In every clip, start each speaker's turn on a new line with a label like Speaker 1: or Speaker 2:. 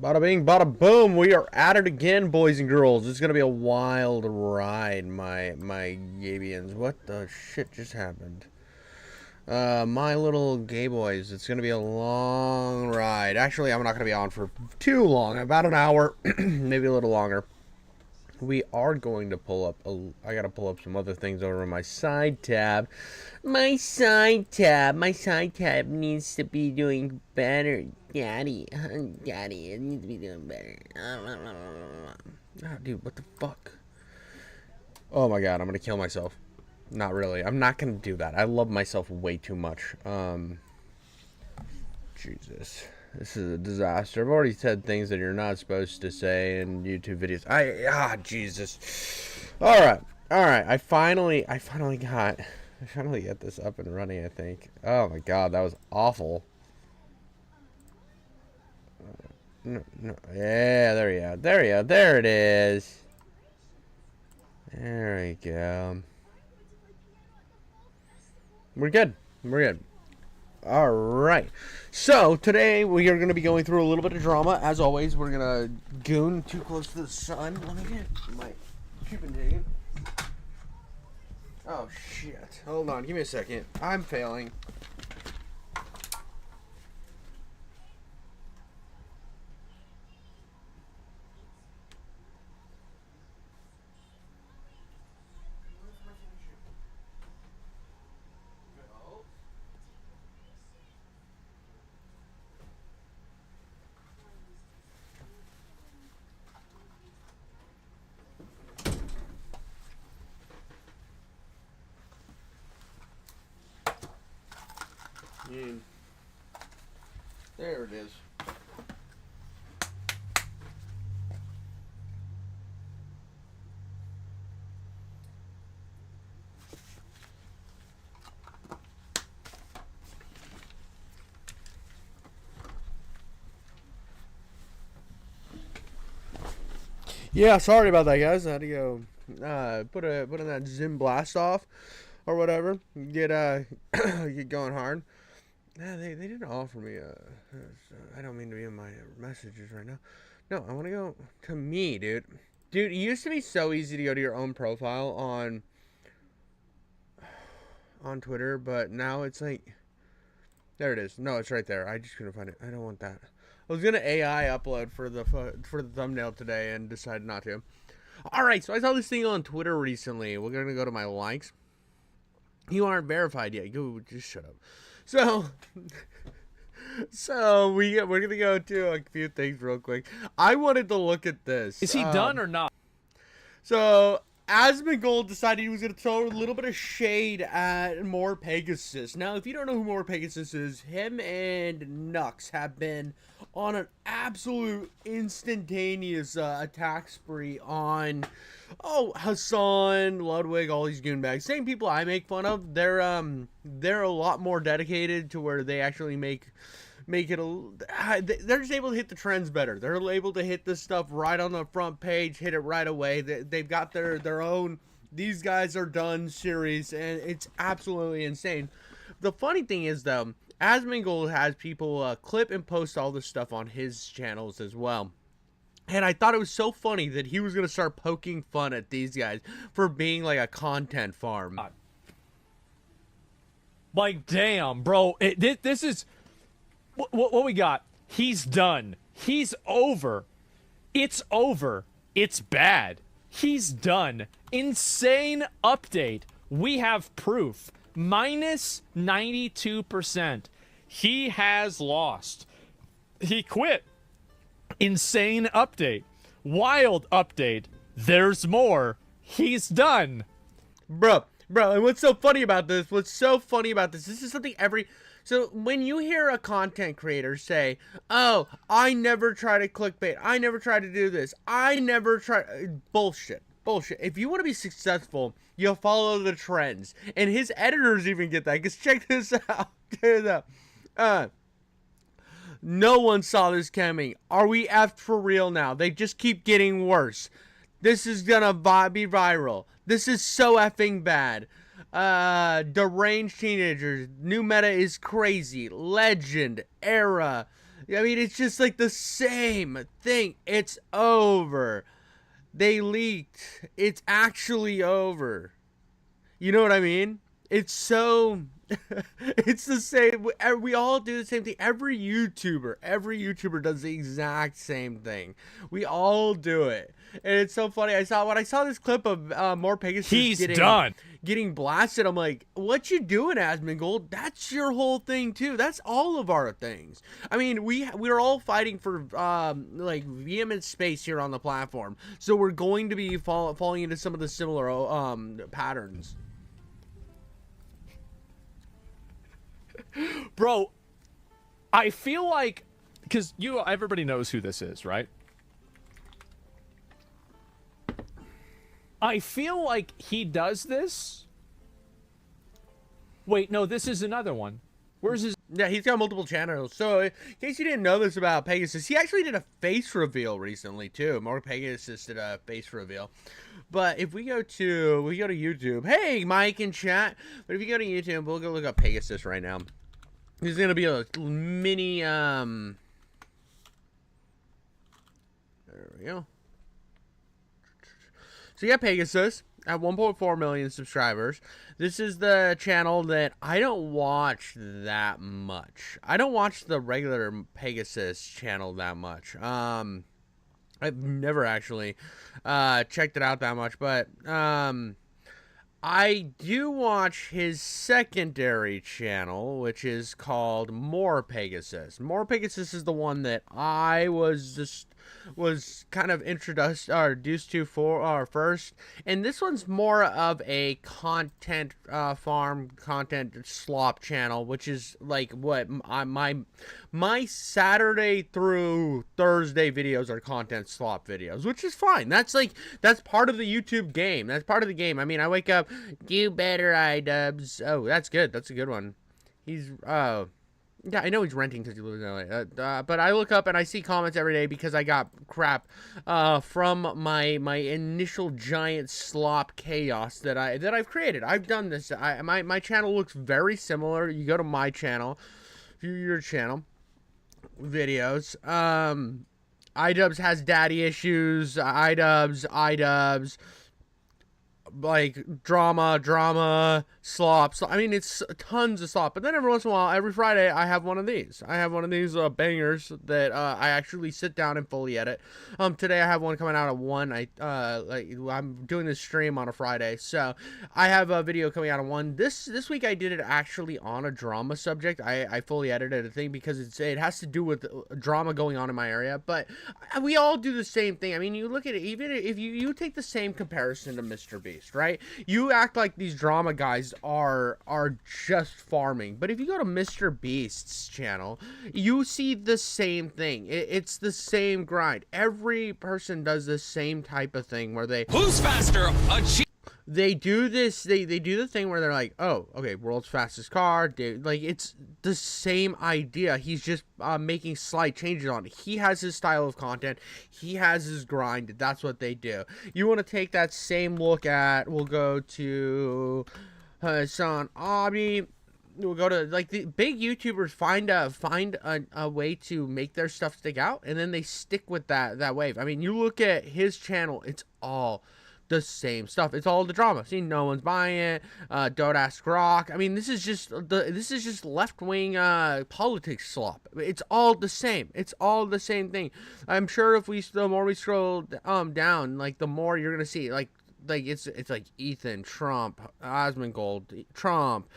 Speaker 1: Bada bing, bada boom. We are at it again, boys and girls. It's gonna be a wild ride, my Gabians. What the shit just happened? My little gay boys. It's gonna be a long ride. Actually, I'm not gonna be on for too long. About an hour, maybe a little longer. We are going to pull up. I gotta pull up some other things over on my side tab. My side tab needs to be doing better, Daddy. Daddy, it needs to be doing better. Oh, dude, what the fuck? Oh my god, I'm gonna kill myself. Not really. I'm not gonna do that. I love myself way too much. Jesus. This is a disaster. I've already said things that you're not supposed to say in YouTube videos. Jesus. Alright. I finally get this up and running, I think. Oh my god, that was awful. No. Yeah, there we go. There it is. There we go. We're good. Alright, so today we are going to be going through a little bit of drama. As always, we're going to goon too close to the sun. Let me get my Cuban ticket. Oh shit, hold on, give me a second. I'm failing. There it is. Yeah, sorry about that, guys. I had to go put in that Zim blast off or whatever. Get get going hard. Yeah, they didn't offer me I don't mean to be in my messages right now. No, I want to go to me, dude. Dude, it used to be so easy to go to your own profile on Twitter, but now it's like, there it is. No, it's right there. I just couldn't find it. I don't want that. I was gonna AI upload for the thumbnail today and decided not to. All right, so I saw this thing on Twitter recently. We're gonna go to my likes. You aren't verified yet. Go, just shut up. So we're gonna go to a few things real quick. I wanted to look at this.
Speaker 2: Is he done or not?
Speaker 1: So Asmongold decided he was gonna throw a little bit of shade at More Pegasus. Now, if you don't know who More Pegasus is, him and Nux have been on an absolute instantaneous attack spree on Hasan, Ludwig, all these goonbags. Same people I make fun of. They're a lot more dedicated to where they actually make it they're just able to hit the trends better. They're able to hit this stuff right on the front page, hit it right away. They've got their own "these guys are done" series, and it's absolutely insane. The funny thing is, though, Asmongold has people clip and post all this stuff on his channels as well. And I thought it was so funny that he was going to start poking fun at these guys for being like a content farm.
Speaker 2: Like, damn, bro. This is... What we got? He's done. He's over. It's over. It's bad. He's done. Insane update. We have proof. Minus 92%. He has lost. He quit. Insane update. Wild update. There's more. He's done.
Speaker 1: Bro, and what's so funny about this? This is something So when you hear a content creator say, "Oh, I never try to clickbait. I never try to do this. I never try," bullshit. If you want to be successful, you'll follow the trends. And his editors even get that. Because check this out. No one saw this coming. Are we effed for real now? They just keep getting worse. This is gonna be viral. This is so effing bad. Deranged teenagers. New meta is crazy. Legend. Era. I mean, it's just like the same thing. It's over. They leaked. It's actually over. You know what I mean? It's so. It's the same. We all do the same thing. Every YouTuber does the exact same thing. We all do it, and it's so funny. When I saw this clip of more Pegasus
Speaker 2: He's done.
Speaker 1: getting blasted. I'm like, what you doing, Asmongold? That's your whole thing too. That's all of our things. I mean, we're all fighting for like vehement space here on the platform, so we're going to be falling into some of the similar patterns.
Speaker 2: Bro, I feel like, because everybody knows who this is, right? I feel like he does this. Wait, no, this is another one. Where's his?
Speaker 1: Yeah, he's got multiple channels. So, in case you didn't know this about Pegasus, he actually did a face reveal recently too. More Pegasus did a face reveal. But if we go to YouTube, hey, Mike in chat. But if you go to YouTube, we'll go look up Pegasus right now. There's gonna be a mini there we go. So you got Pegasus at 1.4 million subscribers. This is the channel that I don't watch that much. I don't watch the regular Pegasus channel that much. I've never actually checked it out that much, but I do watch his secondary channel, which is called More Pegasus. More Pegasus is the one that I was kind of introduced to first, and this one's more of a content farm, content slop channel, which is like what my Saturday through Thursday videos are content slop videos, which is fine. That's part of the YouTube game. That's part of the game. I mean, I wake up, do better, iDubbbz. Oh, that's good. That's a good one. He's yeah, I know he's renting because he lives in LA. But I look up and I see comments every day because I got crap from my initial giant slop chaos that I've created. I've done this. My channel looks very similar. You go to my channel, view your channel videos. iDubbbz has daddy issues. iDubbbz. Like drama, slop. I mean, it's tons of slop. But then every once in a while, every Friday, I have one of these. I have one of these bangers that I actually sit down and fully edit. Today I have one coming out at 1. I'm doing this stream on a Friday, so I have a video coming out at 1. This week I did it actually on a drama subject. I fully edited a thing because it has to do with drama going on in my area. But we all do the same thing. I mean, you look at it. Even if you take the same comparison to Mr. Beast. Right? You act like these drama guys are just farming, but if you go to Mr. Beast's channel, you see the same thing. It's the same grind. Every person does the same type of thing where
Speaker 3: who's faster?
Speaker 1: They do this. They do the thing where they're like, oh, okay, world's fastest car. Like, it's the same idea. He's just making slight changes on it. He has his style of content. He has his grind. That's what they do. You want to take that same look at? We'll go to Hasan. We'll go to, like, the big YouTubers find a way to make their stuff stick out, and then they stick with that wave. I mean, you look at his channel. It's all the same stuff. It's all the drama. See, no one's buying it. Don't ask Rock. I mean, this is just left-wing politics slop. It's all the same. It's all the same thing. I'm sure if the more we scroll down, like, the more you're gonna see, like it's like Ethan, Trump, Asmongold, Trump,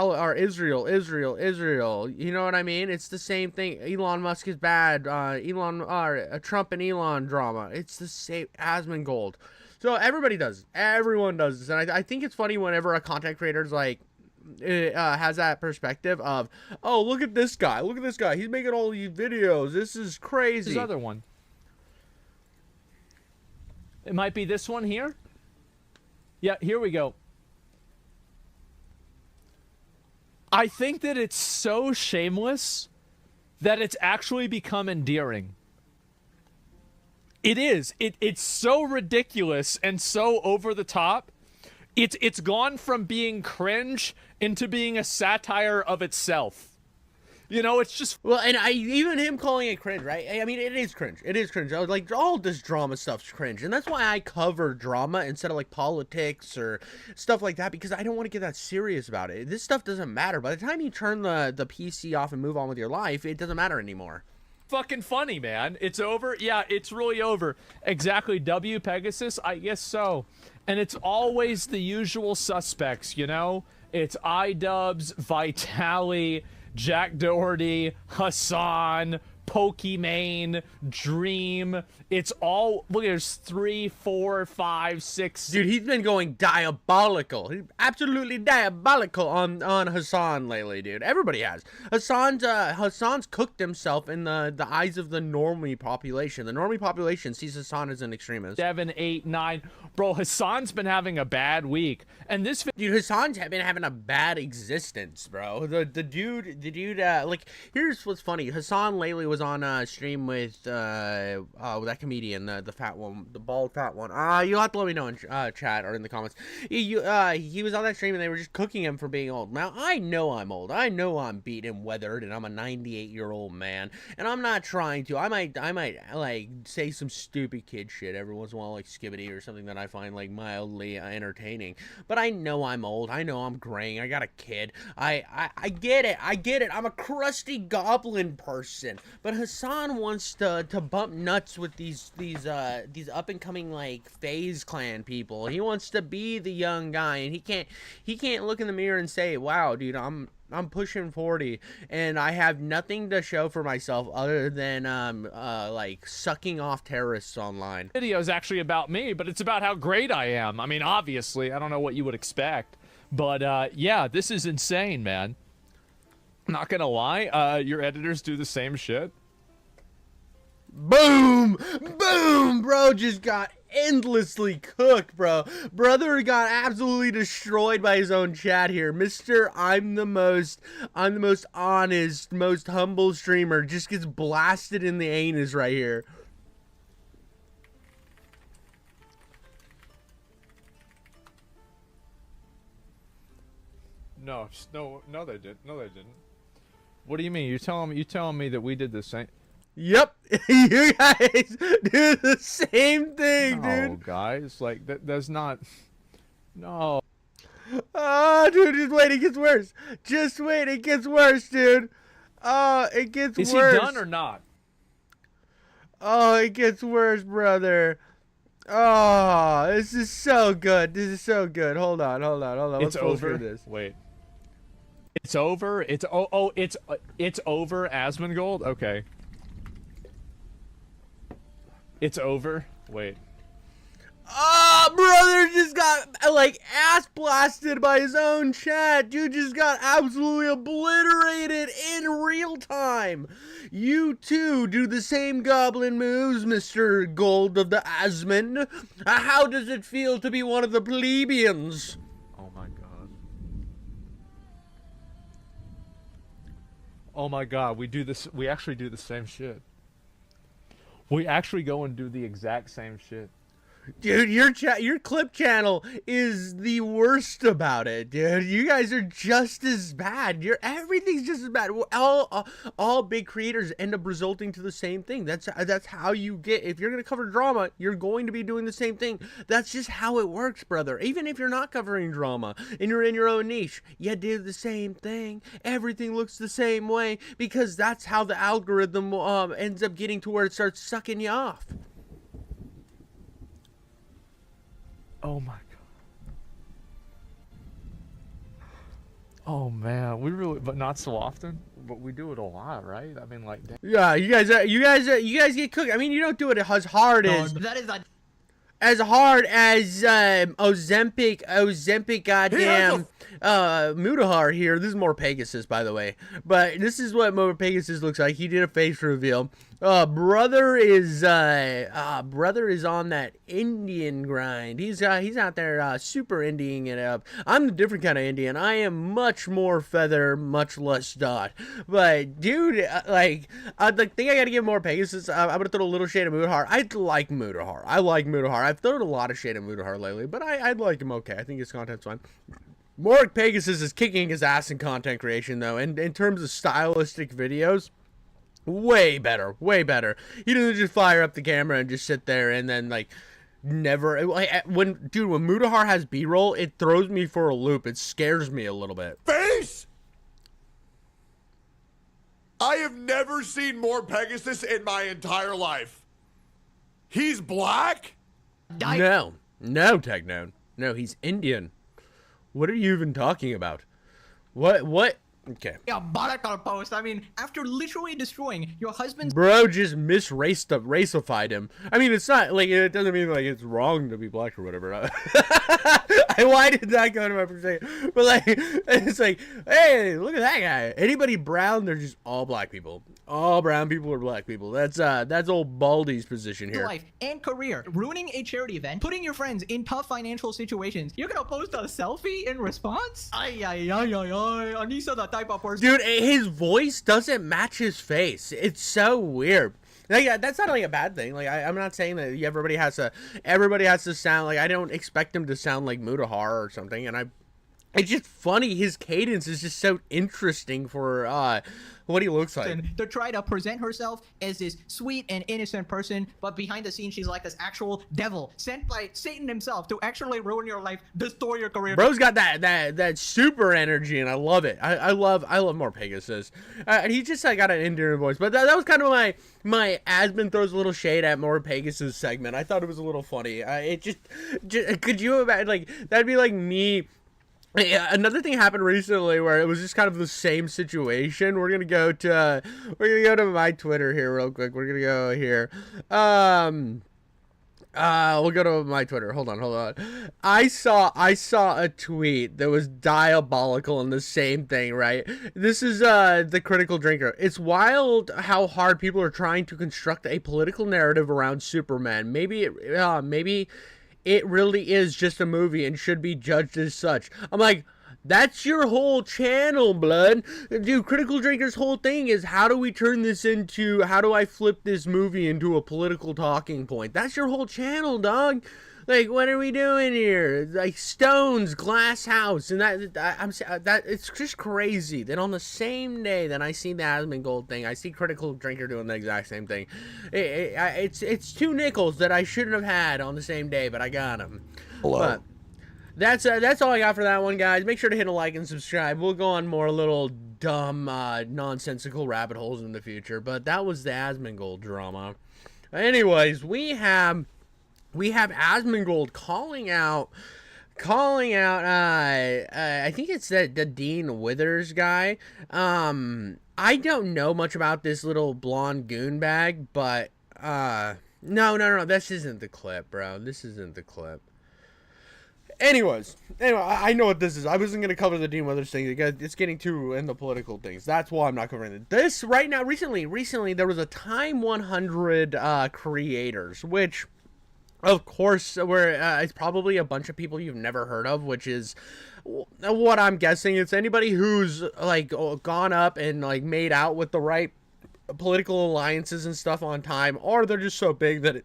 Speaker 1: Israel. You know what I mean? It's the same thing. Elon Musk is bad. Trump and Elon drama. It's the same. Asmongold. So everybody does it. Everyone does this, and I think it's funny whenever a content creator's like has that perspective of, oh, look at this guy. Look at this guy. He's making all these videos. This is crazy.
Speaker 2: This other one. It might be this one here. Yeah, here we go. I think that it's so shameless that it's actually become endearing. It is. It's so ridiculous and so over the top. It's gone from being cringe into being a satire of itself. You know, it's just
Speaker 1: Well, and even him calling it cringe, right? I mean, it is cringe. It is cringe. I was like, all this drama stuff's cringe, and that's why I cover drama instead of like politics or stuff like that, because I don't want to get that serious about it. This stuff doesn't matter. By the time you turn the PC off and move on with your life, it doesn't matter anymore.
Speaker 2: fucking funny, man. It's over. Yeah, it's really over. Exactly. W Pegasus, I guess so. And it's always the usual suspects, you know? It's iDubbbz, Vitali, Jack Doherty, Hasan, Pokimane, Dream. It's all, look, there's 3, 4, 5, 6.
Speaker 1: Dude, he's been going diabolical. He's absolutely diabolical on Hasan lately, dude. Everybody has. Hasan's cooked himself in the eyes of the normie population. The normie population sees Hasan as an extremist.
Speaker 2: 7, 8, 9. Bro, Hasan's been having a bad week. And this
Speaker 1: Dude, Hasan's been having a bad existence, bro. The dude, like, here's what's funny. Hasan lately was on stream with that comedian, the fat one, the bald fat one. You'll have to let me know in chat or in the comments. He was on that stream and they were just cooking him for being old. Now, I know I'm old. I know I'm beat and weathered and I'm a 98-year-old man. And I'm not trying to. I might like say some stupid kid shit every once in a while, like Skibbity or something that I find like mildly entertaining. But I know I'm old. I know I'm graying. I got a kid. I get it. I get it. I'm a crusty goblin person. But Hasan wants to bump nuts with these up and coming like FaZe Clan people. He wants to be the young guy, and he can't look in the mirror and say, "Wow, dude, I'm pushing 40 and I have nothing to show for myself other than like sucking off terrorists online."
Speaker 2: video is actually about me, but it's about how great I am. I mean, obviously, I don't know what you would expect. But yeah, this is insane, man. Not gonna lie, your editors do the same shit.
Speaker 1: Boom! Boom! Bro just got endlessly cooked, bro. Brother got absolutely destroyed by his own chat here. Mr. I'm the most honest, most humble streamer just gets blasted in the anus right here.
Speaker 2: No, they didn't. No, they didn't. What do you mean? You telling me that we did the same?
Speaker 1: Yep, you guys do the same thing, dude.
Speaker 2: No, guys, like that's not. No.
Speaker 1: Oh, dude, just wait, it gets worse. Just wait, it gets worse, dude. Oh, it gets worse.
Speaker 2: Is he done or not?
Speaker 1: Oh, it gets worse, brother. Oh, this is so good. This is so good. Hold on.
Speaker 2: It's over.
Speaker 1: This.
Speaker 2: Wait. It's over. It's it's over. Asmongold. Okay. It's over. Wait.
Speaker 1: Oh, brother just got like ass blasted by his own chat. Dude just got absolutely obliterated in real time. You too do the same goblin moves, Mr. Gold of the Asmon. How does it feel to be one of the plebeians?
Speaker 2: Oh my god. Oh my god, we do this. We actually do the same shit. We actually go and do the exact same shit.
Speaker 1: Dude, your clip channel is the worst about it, dude. You guys are just as bad. Everything's just as bad. All big creators end up resulting to the same thing. That's how you get. If you're gonna cover drama, you're going to be doing the same thing. That's just how it works, brother. Even if you're not covering drama and you're in your own niche, you do the same thing. Everything looks the same way because that's how the algorithm ends up getting to where it starts sucking you off.
Speaker 2: Oh my god. Oh man, we really, but not so often. But we do it a lot, right? I mean, like. Damn.
Speaker 1: Yeah, you guys get cooked. I mean, you don't do it as hard as.
Speaker 3: That is a.
Speaker 1: As hard as Ozempic, goddamn, Mutahar here. This is more Pegasus, by the way. But this is what more Pegasus looks like. He did a face reveal. Brother is on that Indian grind. He's out there super Indianing it up. I'm the different kind of Indian. I am much more feather, much less dot. But dude, I think I gotta give more Pegasus. I'm gonna throw a little shade of Mutahar. I like Mutahar. I've thrown a lot of shade at Mutahar lately, but I like him okay. I think his content's fine. Morg Pegasus is kicking his ass in content creation, though, and in terms of stylistic videos, way better, way better. He doesn't just fire up the camera and just sit there and then, like, never... when Mutahar has B-roll, it throws me for a loop. It scares me a little bit.
Speaker 3: Face! I have never seen more Pegasus in my entire life. He's black?
Speaker 1: No, Techno. No, he's Indian. What are you even talking about? What? Okay.
Speaker 4: Yeah, Barakar post. I mean, after literally destroying your husband's...
Speaker 1: Bro just racified him. I mean, it's not, like, it doesn't mean, like, it's wrong to be black or whatever. Why did that go to my perspective? But, like, it's like, hey, look at that guy. Anybody brown, they're just all black people. All brown people are black people. That's old Baldy's position here.
Speaker 4: Life and career, ruining a charity event, putting your friends in tough financial situations. You're gonna post a selfie in response? Ay, Anissa, that type of person.
Speaker 1: Dude, his voice doesn't match his face. It's so weird. Like, that's not like a bad thing. Like, I'm not saying that everybody has to sound like, I don't expect him to sound like Mutahar or something. And it's just funny. His cadence is just so interesting for what he looks like.
Speaker 4: To try to present herself as this sweet and innocent person, but behind the scenes she's like this actual devil sent by Satan himself to actually ruin your life, destroy your career.
Speaker 1: Bro's got that super energy, and I love it. I love more Pegasus. He just got an endearing voice, but that was kind of my Asmon throws a little shade at more Pegasus segment. I thought it was a little funny. It just could you imagine, like, that'd be like me. Another thing happened recently where it was just kind of the same situation. We're gonna go to my Twitter here real quick. We're gonna go here. We'll go to my Twitter. Hold on. I saw a tweet that was diabolical in the same thing, right? This is the Critical Drinker. It's wild how hard people are trying to construct a political narrative around Superman. Maybe it really is just a movie and should be judged as such. I'm like, that's your whole channel, blood. Dude, Critical Drinker's whole thing is how do I flip this movie into a political talking point? That's your whole channel, dog. Like, what are we doing here? Like, Stones, Glass House, and that it's just crazy that on the same day that I see the Asmongold thing, I see Critical Drinker doing the exact same thing. It's two nickels that I shouldn't have had on the same day, but I got them.
Speaker 3: Hello.
Speaker 1: But that's all I got for that one, guys. Make sure to hit a like and subscribe. We'll go on more little dumb, nonsensical rabbit holes in the future, but that was the Asmongold drama. Anyways, we have Asmongold calling out, I think it's the Dean Withers guy. I don't know much about this little blonde goon bag, but, no, this isn't the clip, bro. This isn't the clip. Anyway, I know what this is. I wasn't going to cover the Dean Withers thing because it's getting too in the political things. That's why I'm not covering it. This right now, recently, there was a Time 100 creators, which, of course, it's probably a bunch of people you've never heard of, which is what I'm guessing. It's anybody who's, like, gone up and, like, made out with the right political alliances and stuff on Time, or they're just so big that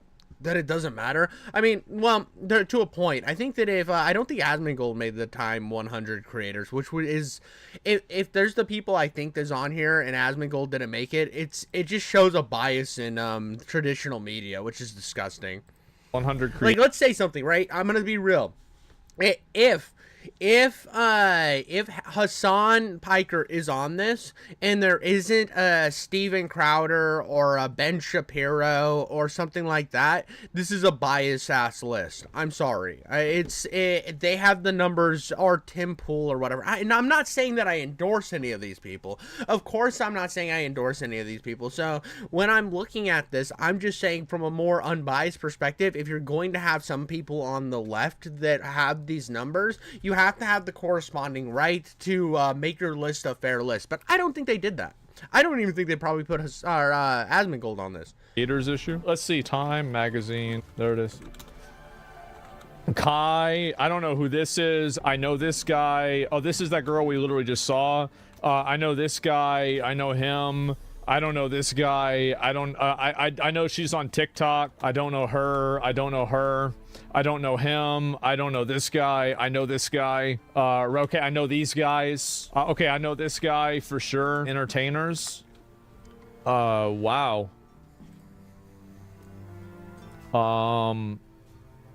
Speaker 1: it doesn't matter. I mean, well, to a point. I think that I don't think Asmongold made the Time 100 creators, which is, if there's the people I think that's on here and Asmongold didn't make it, it just shows a bias in traditional media, which is disgusting.
Speaker 2: 100 creators.
Speaker 1: Like, let's say something, right? I'm gonna be real. If Hasan Piker is on this and there isn't a Steven Crowder or a Ben Shapiro or something like that, this is a bias ass list. I'm sorry. They have the numbers, or Tim Pool or whatever. And I'm not saying that I endorse any of these people. Of course, I'm not saying I endorse any of these people. So when I'm looking at this, I'm just saying from a more unbiased perspective, if you're going to have some people on the left that have these numbers, you have to have the corresponding right to make your list a fair list. But I don't think they did that. I don't even think they probably put Asmongold on this.
Speaker 2: Creators issue. Let's see. Time magazine. There it is. Kai. I don't know who this is. I know this guy. Oh, this is that girl we literally just saw. I know this guy. I know him. I don't know this guy. I don't. I know she's on TikTok. I don't know her. I don't know her. I don't know him. I don't know this guy. I know this guy. Okay, I know these guys. Okay, I know this guy for sure. Entertainers. Wow.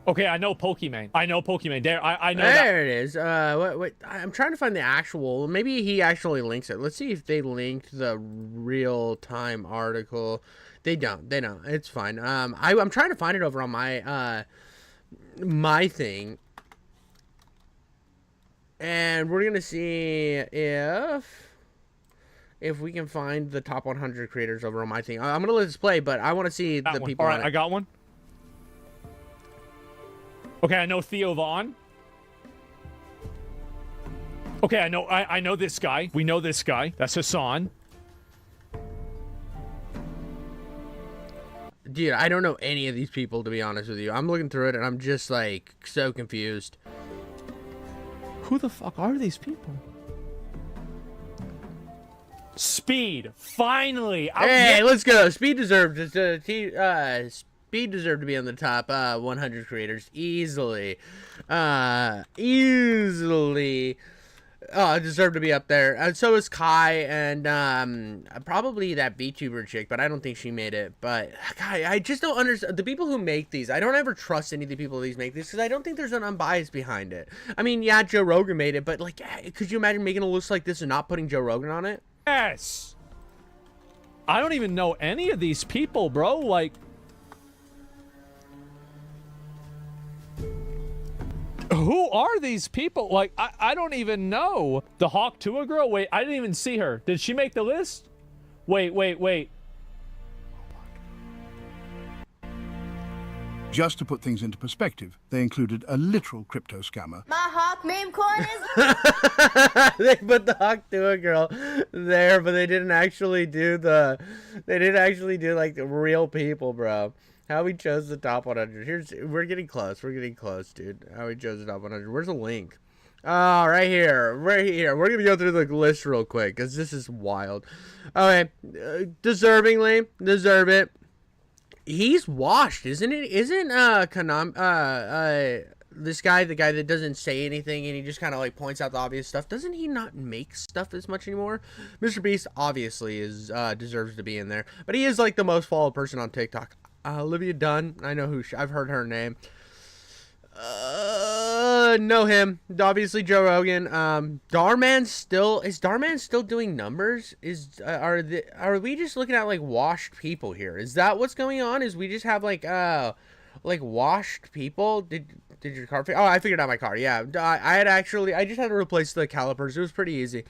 Speaker 2: Okay, I know Pokemon. I know Pokemon. There, I know that.
Speaker 1: There it is. What? I'm trying to find the actual. Maybe he actually links it. Let's see if they linked the real-time article. They don't. They don't. It's fine. I'm trying to find it over on my my thing, and we're gonna see if we can find the top 100 creators over on my thing. I'm gonna let this play, but I want to see the people.
Speaker 2: All right,
Speaker 1: on it.
Speaker 2: I got one. Okay, I know Theo Vaughn. Okay, I know this guy. We know this guy. That's Hasan.
Speaker 1: Dude, I don't know any of these people, to be honest with you. I'm looking through it and I'm just like so confused.
Speaker 2: Who the fuck are these people? Speed, finally.
Speaker 1: Hey, let's go. Speed deserved Speed deserved to be on the top 100 creators easily. Easily. Deserved to be up there. And so is Kai and probably that VTuber chick, but I don't think she made it. But God, I just don't understand the people who make these. I don't ever trust any of the people who make these because I don't think there's an unbiased behind it. I mean, yeah, Joe Rogan made it, but like, could you imagine making a list like this and not putting Joe Rogan on it?
Speaker 2: Yes. I don't even know any of these people, bro. Like, who are these people? Like, I don't even know. The Hawk Tua girl? Wait, I didn't even see her. Did she make the list? Wait.
Speaker 5: Just to put things into perspective, they included a literal crypto scammer.
Speaker 6: My Hawk meme coin is...
Speaker 1: They put the Hawk Tua girl there, but they didn't actually do the... They didn't actually do, like, the real people, bro. How we chose the top 100. We're getting close. We're getting close, dude. How we chose the top 100. Where's the link? Oh, right here. Right here. We're going to go through the list real quick, because this is wild. Okay. Deservingly. Deserve it. He's washed, isn't it? Isn't this guy the guy that doesn't say anything and he just kind of like points out the obvious stuff? Doesn't he not make stuff as much anymore? Mr. Beast obviously is deserves to be in there, but he is like the most followed person on TikTok. Olivia Dunn, I know who I've heard her name. Know him. Obviously Joe Rogan. Darman still doing numbers? Are we just looking at like washed people here? Is that what's going on? Is we just have like washed people? Did your car oh, I figured out my car. Yeah. I just had to replace the calipers. It was pretty easy.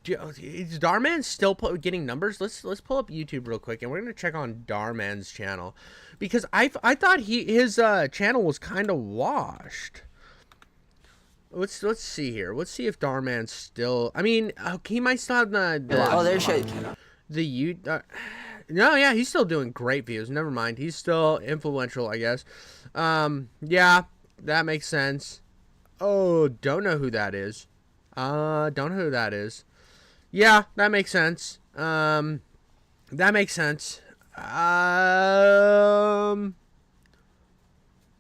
Speaker 1: Is Darman still getting numbers? Let's pull up YouTube real quick and we're gonna check on Darman's channel because I thought his channel was kind of washed. Let's see here. Let's see if Darman's still. I mean, he might still have no, yeah, he's still doing great views. Never mind, he's still influential, I guess. Yeah, that makes sense. Oh, don't know who that is. Don't know who that is. Yeah, that makes sense. That makes sense. I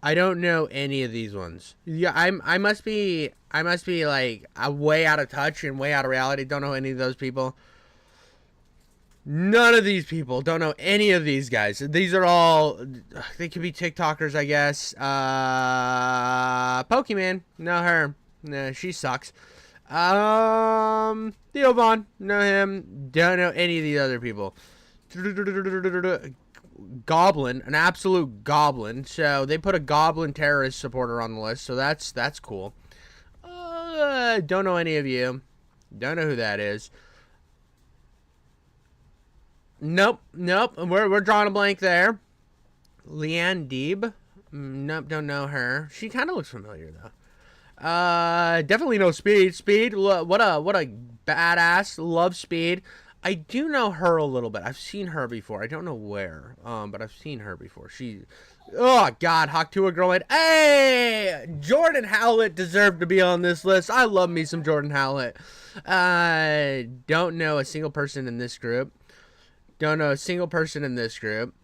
Speaker 1: don't know any of these ones. Yeah, I must be like way out of touch and way out of reality. Don't know any of those people. None of these people. Don't know any of these guys. These are all, they could be TikTokers, I guess. Pokemon, know her. Nah, she sucks. Theo Vaughn, know him. Don't know any of these other people. Goblin, an absolute goblin. So they put a goblin terrorist supporter on the list. So that's cool. Don't know any of you. Don't know who that is. Nope. We're drawing a blank there. Leanne Deeb. Nope, don't know her. She kind of looks familiar though. Definitely no Speed. Speed, what a badass. Love Speed. I do know her a little bit. I've seen her before. I don't know where, but I've seen her before. Oh God, Hawk Tuah girl. Hey, Jordan Howlett deserved to be on this list. I love me some Jordan Howlett. Don't know a single person in this group. Don't know a single person in this group.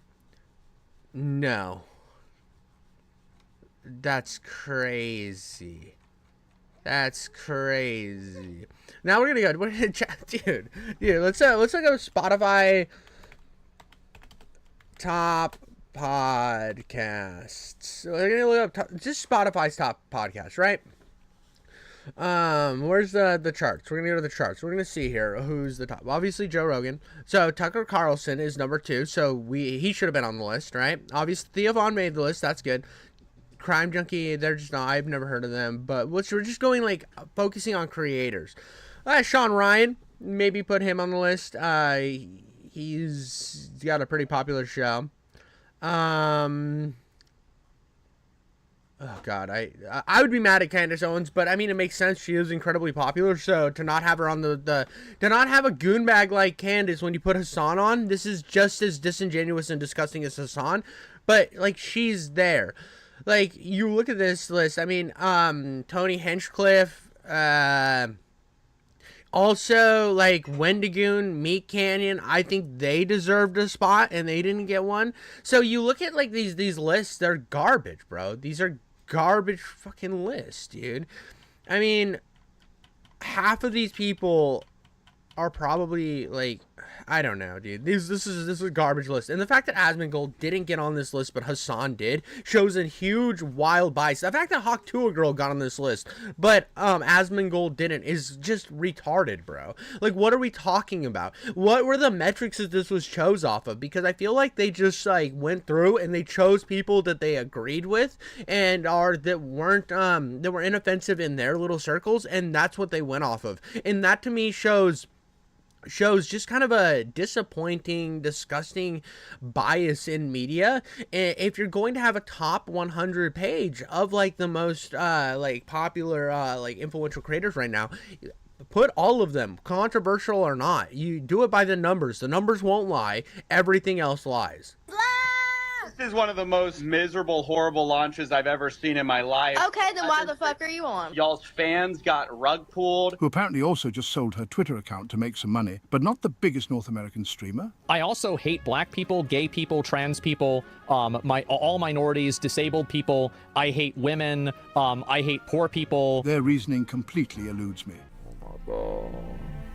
Speaker 1: No. That's crazy. That's crazy. Now we're gonna chat, dude. Let's look up Spotify top podcasts. We're gonna look up just Spotify's top podcast, right? Where's the charts? We're gonna go to the charts. We're gonna see here who's the top. Obviously Joe Rogan. So Tucker Carlson is number 2. So he should have been on the list, right? Obviously Theo Von made the list. That's good. Crime Junkie, they're just not. I've never heard of them. But we're just going like focusing on creators. Sean Ryan, maybe put him on the list. He's got a pretty popular show. Oh God, I would be mad at Candace Owens, but I mean it makes sense. She is incredibly popular, so to not have her on to not have a goonbag like Candace when you put Hasan on, this is just as disingenuous and disgusting as Hasan. But like she's there. Like you look at this list. I mean, Tony Hinchcliffe, also like Wendigoon, Meat Canyon. I think they deserved a spot and they didn't get one. So you look at like these lists, they're garbage, bro. These are garbage fucking lists, dude. I mean, half of these people are probably like, I don't know, dude. This is a garbage list, and the fact that Asmongold didn't get on this list, but Hasan did, shows a huge wild bias. The fact that Hawk Tuah girl got on this list, but Asmongold didn't, is just retarded, bro. Like, what are we talking about? What were the metrics that this was chose off of? Because I feel like they just like went through and they chose people that they agreed with and that were inoffensive in their little circles, and that's what they went off of. And that to me shows just kind of a disappointing, disgusting bias in media. If you're going to have a top 100 page of like the most like popular like influential creators right now, put all of them, controversial or not. You do it by the numbers. The numbers won't lie. Everything else lies.
Speaker 7: This is one of the most miserable, horrible launches I've ever seen in my life.
Speaker 6: Okay, then why the fuck are you on?
Speaker 7: Y'all's fans got rug pulled.
Speaker 5: Who apparently also just sold her Twitter account to make some money, but not the biggest North American streamer.
Speaker 8: I also hate black people, gay people, trans people, all minorities, disabled people. I hate women. I hate poor people.
Speaker 5: Their reasoning completely eludes me.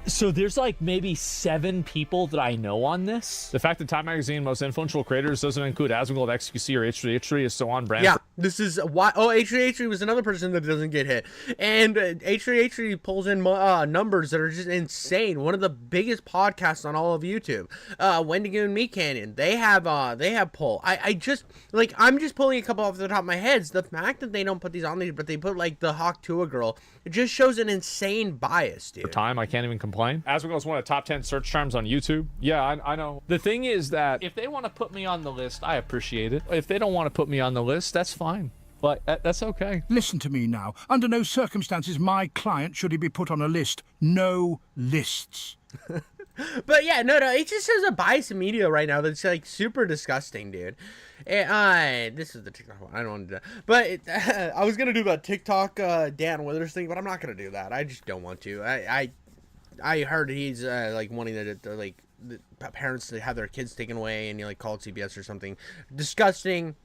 Speaker 2: So there's like maybe 7 people that I know on this.
Speaker 8: The fact that Time Magazine Most Influential Creators doesn't include Asmongold, XQC, or H3H3 is so on brand.
Speaker 1: Yeah, this is why. Oh, H3H3 was another person that doesn't get hit, and H3H3 pulls in numbers that are just insane. One of the biggest podcasts on all of YouTube. Wendigo and Meat Canyon, they have pull. I just like I'm just pulling a couple off the top of my head. The fact that they don't put these on these, but they put like the Hawk Tuah girl, it just shows an insane bias, dude.
Speaker 8: For time, I can't even complain. Asmongold is one of the top 10 search terms on YouTube. Yeah, I know. The thing is that if they want to put me on the list, I appreciate it. If they don't want to put me on the list, that's fine. But that's okay.
Speaker 5: Listen to me now. Under no circumstances my client should he be put on a list. No lists.
Speaker 1: But yeah, no, it just shows a bias in media right now that's like super disgusting, dude. This is the TikTok one. I don't want to do that. But I was gonna do the TikTok Dan Withers thing, but I'm not gonna do that. I just don't want to. I heard he's like wanting to like the parents to have their kids taken away, and you like called CBS or something. Disgusting.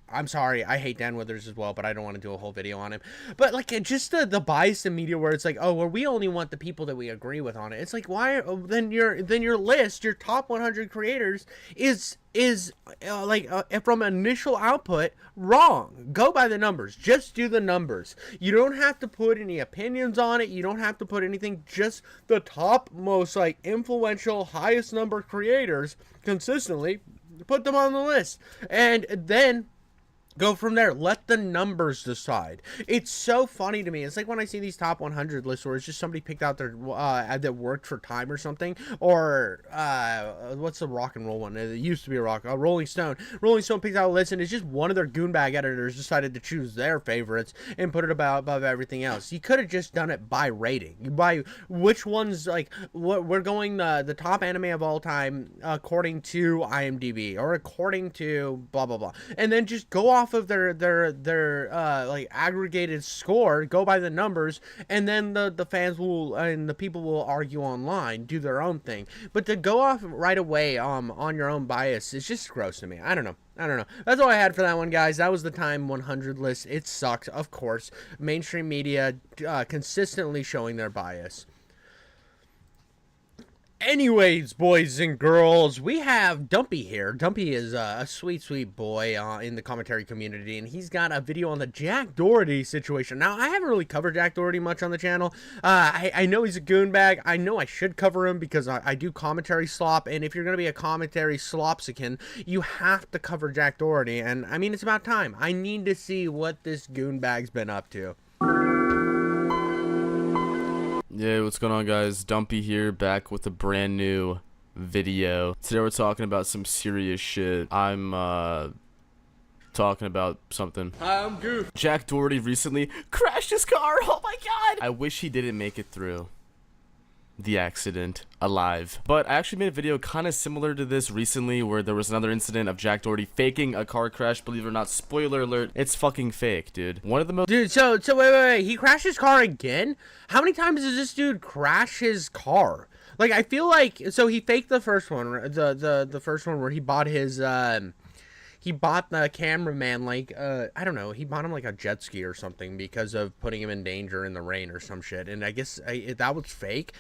Speaker 1: I'm sorry, I hate Dan Withers as well, but I don't want to do a whole video on him. But like just the bias in media where it's like, oh, well, we only want the people that we agree with on it. It's like, why then your list, your top 100 creators is from initial output wrong. Go by the numbers. Just do the numbers. You don't have to put any opinions on it. You don't have to put anything. Just the top most like influential, highest number creators consistently. Put them on the list, and then Go from there. Let the numbers decide. It's so funny to me. It's like when I see these top 100 lists where it's just somebody picked out their that worked for Time or something, or what's the rock and roll one? It used to be a Rolling Stone. Rolling Stone picks out a list, and it's just one of their goonbag editors decided to choose their favorites and put it above everything else. You could have just done it by rating, by which ones, like what we're going the top anime of all time according to IMDb or according to blah blah blah, and then just go off of their like aggregated score, go by the numbers, and then the fans will and the people will argue online, do their own thing. But to go off right away on your own bias is just gross to me. I don't know. That's all I had for that one, guys. That was the Time 100 list. It sucks, of course. Mainstream media consistently showing their bias. Anyways, boys and girls, we have Dumpy here. Dumpy is a sweet, sweet boy in the commentary community, and he's got a video on the Jack Doherty situation. Now, I haven't really covered Jack Doherty much on the channel. I know he's a goonbag. I know I should cover him because I do commentary slop, and if you're going to be a commentary slopsican, you have to cover Jack Doherty, and I mean, it's about time. I need to see what this goonbag's been up to.
Speaker 9: Yeah, what's going on, guys? Dumpy here, back with a brand new video. Today we're talking about some serious shit. I'm talking about something.
Speaker 1: Hi, I'm Goof.
Speaker 9: Jack Doherty recently crashed his car. Oh my god! I wish he didn't make it through the accident alive. But I actually made a video kind of similar to this recently where there was another incident of Jack Doherty faking a car crash. Believe it or not, spoiler alert, it's fucking fake, dude. One of the most—
Speaker 1: Dude, so wait, he crashed his car again? How many times does this dude crash his car? Like, I feel like, so he faked the first one, the first one where he bought his, he bought the cameraman, like, I don't know, he bought him like a jet ski or something because of putting him in danger in the rain or some shit, and I guess that was fake.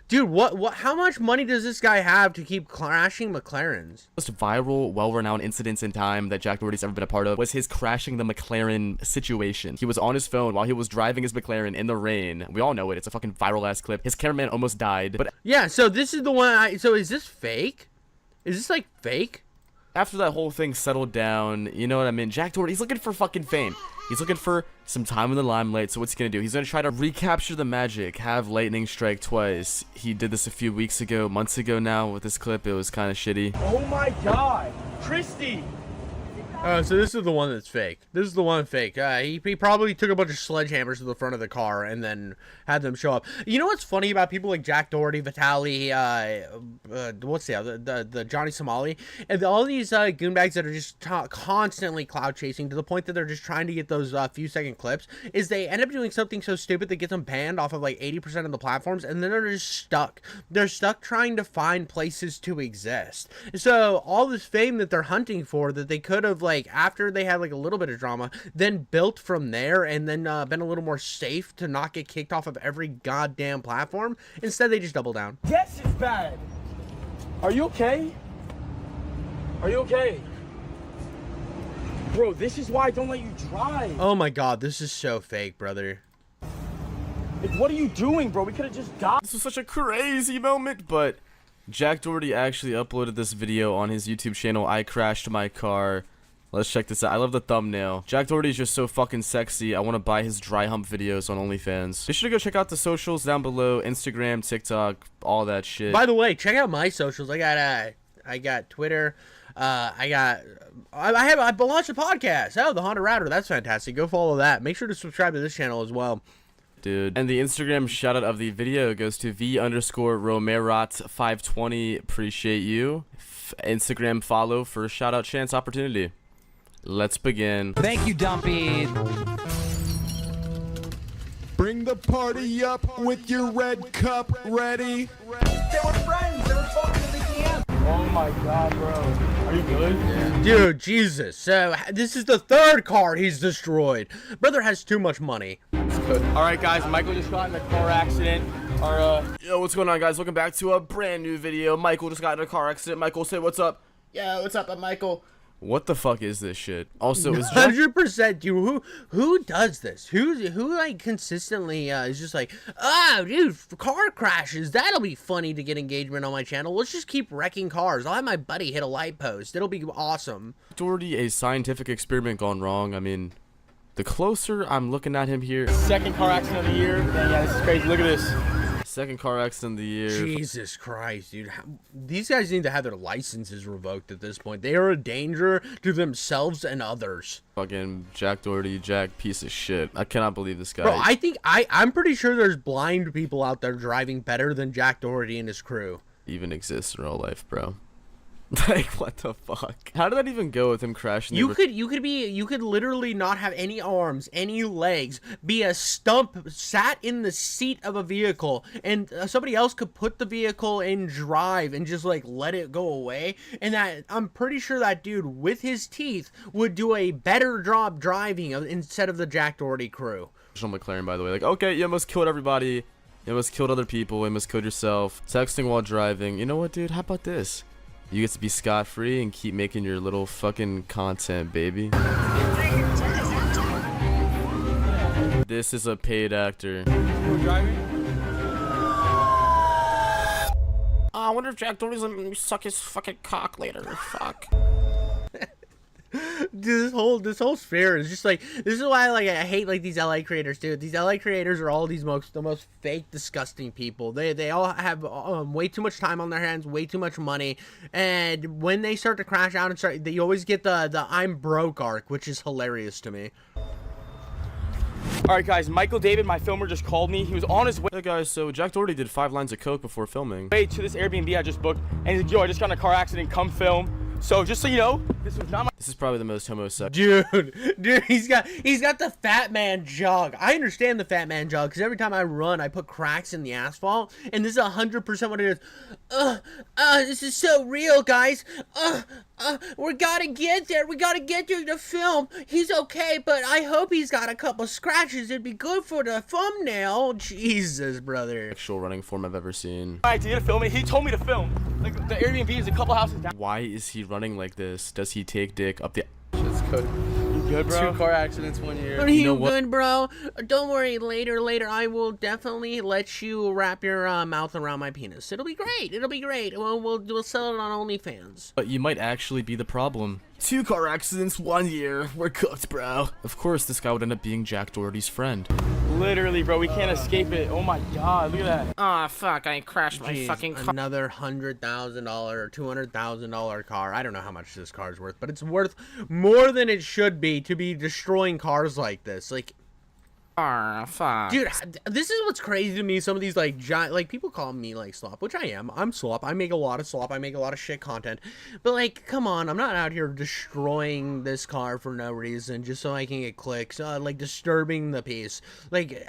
Speaker 1: Dude, how much money does this guy have to keep crashing McLarens?
Speaker 9: Most viral, well-renowned incidents in time that Jack Doherty's ever been a part of was his crashing the McLaren situation. He was on his phone while he was driving his McLaren in the rain. We all know it. It's a fucking viral-ass clip. His cameraman almost died, but—
Speaker 1: Yeah, so this is the one so is this fake? Is this, like, fake?
Speaker 9: After that whole thing settled down, you know what I mean? Jack Doherty, he's looking for fucking fame. He's looking for some time in the limelight, so what's he gonna do? He's gonna try to recapture the magic, have lightning strike twice. He did this a few weeks ago, months ago now with this clip. It was kind of shitty.
Speaker 10: Oh my god, Christy!
Speaker 1: So this is the one that's fake. This is the one fake. He probably took a bunch of sledgehammers to the front of the car and then had them show up. You know what's funny about people like Jack Doherty, Vitaly, what's the Johnny Somali, and all these goonbags that are just constantly cloud chasing to the point that they're just trying to get those few second clips, is they end up doing something so stupid that gets them banned off of like 80% of the platforms, and then they're just stuck. They're stuck trying to find places to exist. So all this fame that they're hunting for, that they could have, like, after they had like a little bit of drama, then built from there, and then been a little more safe to not get kicked off of every goddamn platform. Instead, they just double down.
Speaker 10: Yes, it's bad. Are you okay? Are you okay? Bro, this is why I don't let you drive.
Speaker 1: Oh my god, this is so fake, brother.
Speaker 10: Like, what are you doing, bro? We could have just died.
Speaker 9: This was such a crazy moment, but Jack Doherty actually uploaded this video on his YouTube channel, I Crashed My Car. Let's check this out. I love the thumbnail. Jack Doherty is just so fucking sexy. I want to buy his dry hump videos on OnlyFans. Be sure to go check out the socials down below. Instagram, TikTok, all that shit.
Speaker 1: By the way, check out my socials. I got Twitter. I launched a podcast. Oh, the Honda Router. That's fantastic. Go follow that. Make sure to subscribe to this channel as well.
Speaker 9: Dude. And the Instagram shout out of the video goes to V_Romerot520. Appreciate you. Instagram follow for shout out chance opportunity. Let's begin.
Speaker 11: Thank you, Dumpy.
Speaker 3: Bring the party up with your red cup ready.
Speaker 4: They were friends. They were talking to the DM.
Speaker 10: Oh my god, bro. Are you good?
Speaker 1: Yeah. Dude, Jesus. So, this is the third car he's destroyed. Brother has too much money.
Speaker 10: Alright, guys. Michael just got in a car accident.
Speaker 9: Yo, what's going on, guys? Welcome back to a brand new video. Michael just got in a car accident. Michael, say what's up.
Speaker 12: Yo, what's up? I'm Michael.
Speaker 9: What the fuck is this shit? Also, is Jack
Speaker 1: 100%, dude. Who does this? Who like consistently is just like, oh, dude, car crashes. That'll be funny to get engagement on my channel. Let's just keep wrecking cars. I'll have my buddy hit a light post. It'll be awesome.
Speaker 9: Doherty a scientific experiment gone wrong? I mean, the closer I'm looking at him here.
Speaker 10: Second car accident of the year. Yeah, this is crazy. Look at this.
Speaker 9: Second car accident of the year.
Speaker 1: Jesus Christ, dude. These guys need to have their licenses revoked at this point. They are a danger to themselves and others.
Speaker 9: Fucking Jack Doherty, Jack, piece of shit. I cannot believe this guy.
Speaker 1: Bro, I think I'm pretty sure there's blind people out there driving better than Jack Doherty and his crew.
Speaker 9: Even exists in real life, bro. Like, what the fuck? How did that even go with him crashing?
Speaker 1: You could literally not have any arms, any legs, be a stump sat in the seat of a vehicle, and somebody else could put the vehicle in drive and just like let it go away. And that I'm pretty sure that dude with his teeth would do a better job driving instead of the Jack Doherty crew.
Speaker 9: McLaren, by the way, like, okay, you almost killed everybody. You almost killed other people. You almost killed yourself. Texting while driving. You know what, dude? How about this? You get to be scot-free and keep making your little fucking content, baby. This is a paid actor. I wonder if Jack Doherty's gonna let me suck his fucking cock later. Fuck.
Speaker 1: Dude, this whole sphere is just like, this is why like I hate like these LA creators, dude. These LA creators are all the most fake, disgusting people. They all have way too much time on their hands, way too much money, and when they start to crash out and start, you always get the I'm broke arc, which is hilarious to me.
Speaker 10: All right, guys. Michael David, my filmer, just called me. He was on his way
Speaker 9: Hey guys, so Jack Doherty did 5 lines of coke before filming.
Speaker 10: to this Airbnb I just booked, and he's like, yo, I just got in a car accident. Come film. So just so you know, this was not my.
Speaker 9: This is probably the most homosexual.
Speaker 1: Dude, he's got the fat man jog. I understand the fat man jog because every time I run, I put cracks in the asphalt, and this is 100% what it is. This is so real, guys. We gotta get there. We gotta get there to film. He's okay, but I hope he's got a couple scratches. It'd be good for the thumbnail. Jesus, brother.
Speaker 9: Sexual running form I've ever seen.
Speaker 10: idea to film it. He told me to film. Like the Airbnb is a couple houses down.
Speaker 9: Why is he running like this? Does he take dick up the...
Speaker 11: Shit's good.
Speaker 10: You good, bro?
Speaker 11: 2 car accidents 1 year.
Speaker 1: Are you good, bro? Don't worry. Later, I will definitely let you wrap your mouth around my penis. It'll be great. It'll be great. We'll sell it on OnlyFans.
Speaker 9: But you might actually be the problem. 2 car accidents 1 year. We're cooked, bro. Of course, this guy would end up being Jack Doherty's friend.
Speaker 10: Literally, bro, we can't escape it. Oh my god, look at that.
Speaker 9: Ah, fuck, I crashed my fucking car.
Speaker 1: Another $100,000 or $200,000 car. I don't know how much this car's worth, but it's worth more than it should be to be destroying cars like this. Like,
Speaker 9: Ah, fuck.
Speaker 1: dude, this is what's crazy to me. Some of these like giant, like people call me like slop, which I am. I'm slop. I make a lot of slop. I make a lot of shit content. But like, come on, I'm not out here destroying this car for no reason just so I can get clicks. Like disturbing the peace. Like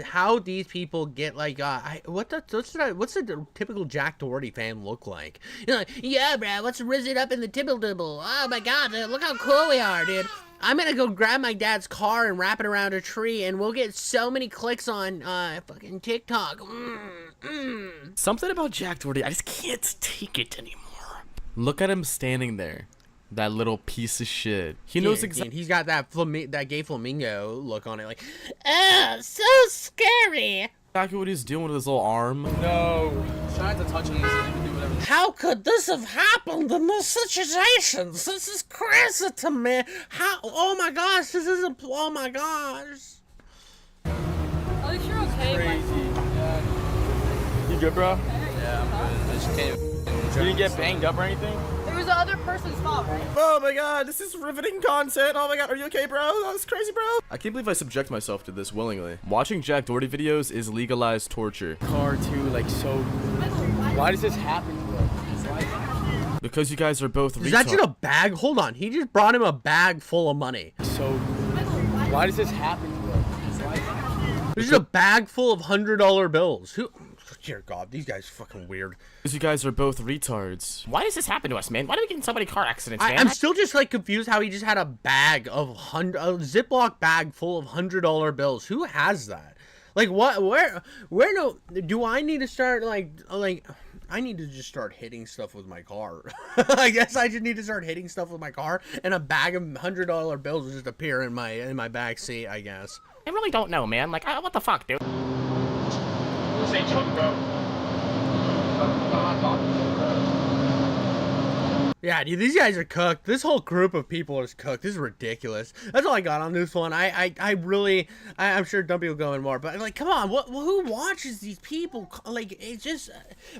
Speaker 1: how these people get like what's the typical Jack Doherty fan look like? You're like, yeah, bro, let's rizz it up in the tibble dibble. Oh my god, look how cool we are, dude. I'm gonna go grab my dad's car and wrap it around a tree, and we'll get so many clicks on fucking TikTok.
Speaker 9: Something about Jack Doherty, I just can't take it anymore. Look at him standing there. That little piece of shit. He knows exactly.
Speaker 1: He's got that gay flamingo look on it, like, so scary.
Speaker 9: Exactly what he's doing with his little arm.
Speaker 10: No.
Speaker 11: Trying to touch him so they can do whatever.
Speaker 1: How could this have happened in this situation? This is crazy to me. How? Oh my gosh, this is a. Oh my gosh.
Speaker 6: At least you're okay.
Speaker 10: Crazy. You good, bro?
Speaker 11: Yeah, I'm good. I just can't.
Speaker 10: You didn't get banged up or anything?
Speaker 6: It was the other person's fault, right?
Speaker 9: Oh my god, this is riveting content. Oh my god, are you okay, bro? That's crazy, bro. I can't believe I subject myself to this willingly. Watching Jack Doherty videos is legalized torture.
Speaker 10: Car too, like so. Why does this happen to us?
Speaker 9: Because you guys are both
Speaker 1: Is that just a bag? Hold on, he just brought him a bag full of money.
Speaker 10: So, why does this happen to us?
Speaker 1: This is a bag full of $100 bills. Who? Dear God, these guys are fucking weird.
Speaker 9: Because you guys are both retards. Why does this happen to us, man? Why do we get in so many car accidents, man?
Speaker 1: I'm still just like confused how he just had a bag of a Ziploc bag full of $100 bills. Who has that? Like what? Where? No? Do I need to start like? I need to just start hitting stuff with my car. I guess I just need to start hitting stuff with my car, and a bag of $100 bills will just appear in my back seat, I guess.
Speaker 12: I really don't know, man. Like, what the fuck, dude?
Speaker 10: Say choke, bro. I'm not talking.
Speaker 1: Yeah, dude, these guys are cooked. This whole group of people is cooked. This is ridiculous. That's all I got on this one. I'm sure Dumpy will go in more, but like, come on, who watches these people? Like, it's just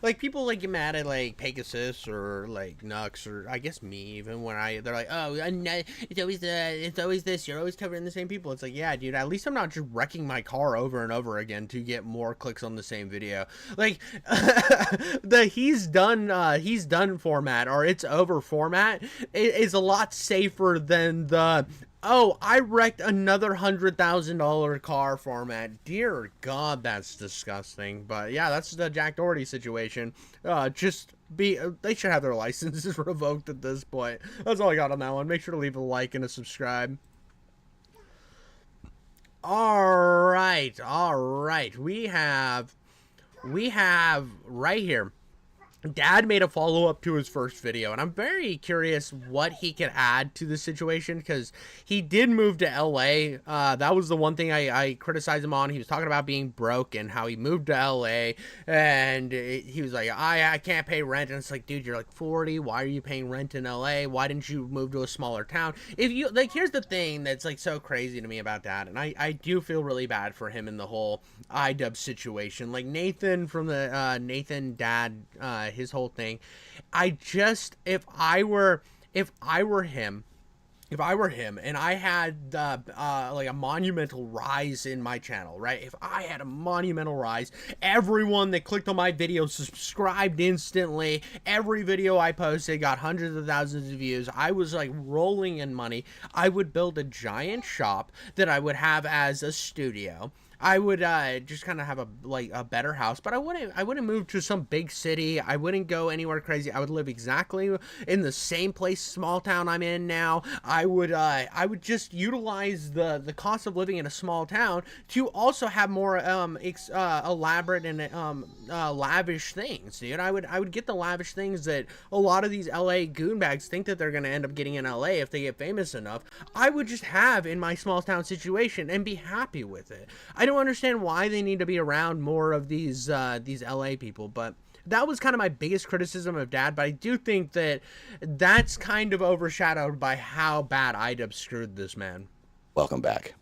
Speaker 1: like people like get mad at like Pegasus or like Nux or I guess me even when they're like, oh, it's always this. You're always covering the same people. It's like, yeah, dude. At least I'm not just wrecking my car over and over again to get more clicks on the same video. Like the he's done format or it's over format is a lot safer than the oh, I wrecked another $100,000 car format. Dear God, that's disgusting. But yeah, that's the Jack Doherty situation. They should have their licenses revoked at this point. That's all I got on that one. Make sure to leave a like and a subscribe. All right. We have right here. Dad made a follow-up to his first video, and I'm very curious what he could add to the situation, because he did move to LA. That was the one thing I criticized him on. He was talking about being broke and how he moved to LA, and he was like, I can't pay rent, and it's like, dude, you're like 40, why are you paying rent in LA? Why didn't you move to a smaller town? If you, like, here's the thing that's, like, so crazy to me about Dad, and I do feel really bad for him in the whole iDub situation. Like, Nathan from the, Nathan Dad, his whole thing, if I were him and I had like a monumental rise in my channel, right? If I had a monumental rise, everyone that clicked on my video subscribed instantly, every video I posted got hundreds of thousands of views, I was like rolling in money, I would build a giant shop that I would have as a studio. I would just kind of have a better house, but I wouldn't move to some big city. I wouldn't go anywhere crazy. I would live exactly in the same place, small town I'm in now. I would just utilize the cost of living in a small town to also have more elaborate and lavish things, dude. I would get the lavish things that a lot of these LA goonbags think that they're gonna end up getting in LA if they get famous enough. I would just have in my small town situation and be happy with it. I don't understand why they need to be around more of these LA people, but that was kind of my biggest criticism of Dad. But I do think that that's kind of overshadowed by how bad iDub screwed this man.
Speaker 13: Welcome back.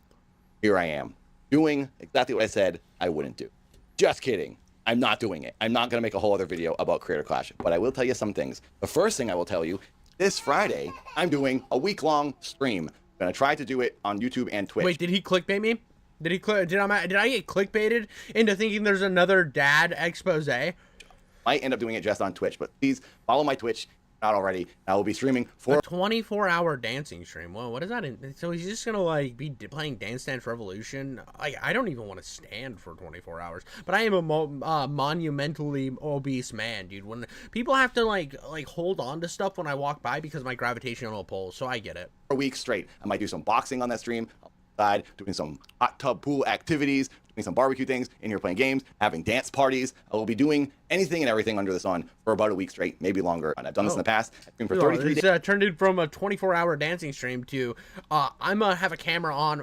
Speaker 13: Here I am, doing exactly what I said I wouldn't do. Just kidding. I'm not doing it. I'm not going to make a whole other video about Creator Clash, but I will tell you some things. The first thing I will tell you, this Friday, I'm doing a week-long stream. I'm going to try to do it on YouTube and Twitch.
Speaker 1: Wait, did he clickbait me? Did I get clickbaited into thinking there's another Dad expose?
Speaker 13: Might end up doing it just on Twitch, but please follow my Twitch. Not already. I will be streaming for
Speaker 1: a 24-hour dancing stream. Whoa, what is that? So he's just gonna like be playing Dance Dance Revolution? I don't even want to stand for 24 hours. But I am a monumentally obese man, dude. When people have to like hold on to stuff when I walk by because of my gravitational pull, so I get it.
Speaker 13: For a week straight. I might do some boxing on that stream. Doing some hot tub pool activities, doing some barbecue things, in here playing games, having dance parties. I will be doing anything and everything under the sun for about a week straight, maybe longer. And I've done this in the past. I streamed for 33 days.
Speaker 1: It's turned it from a 24-hour dancing stream to I'm gonna have a camera on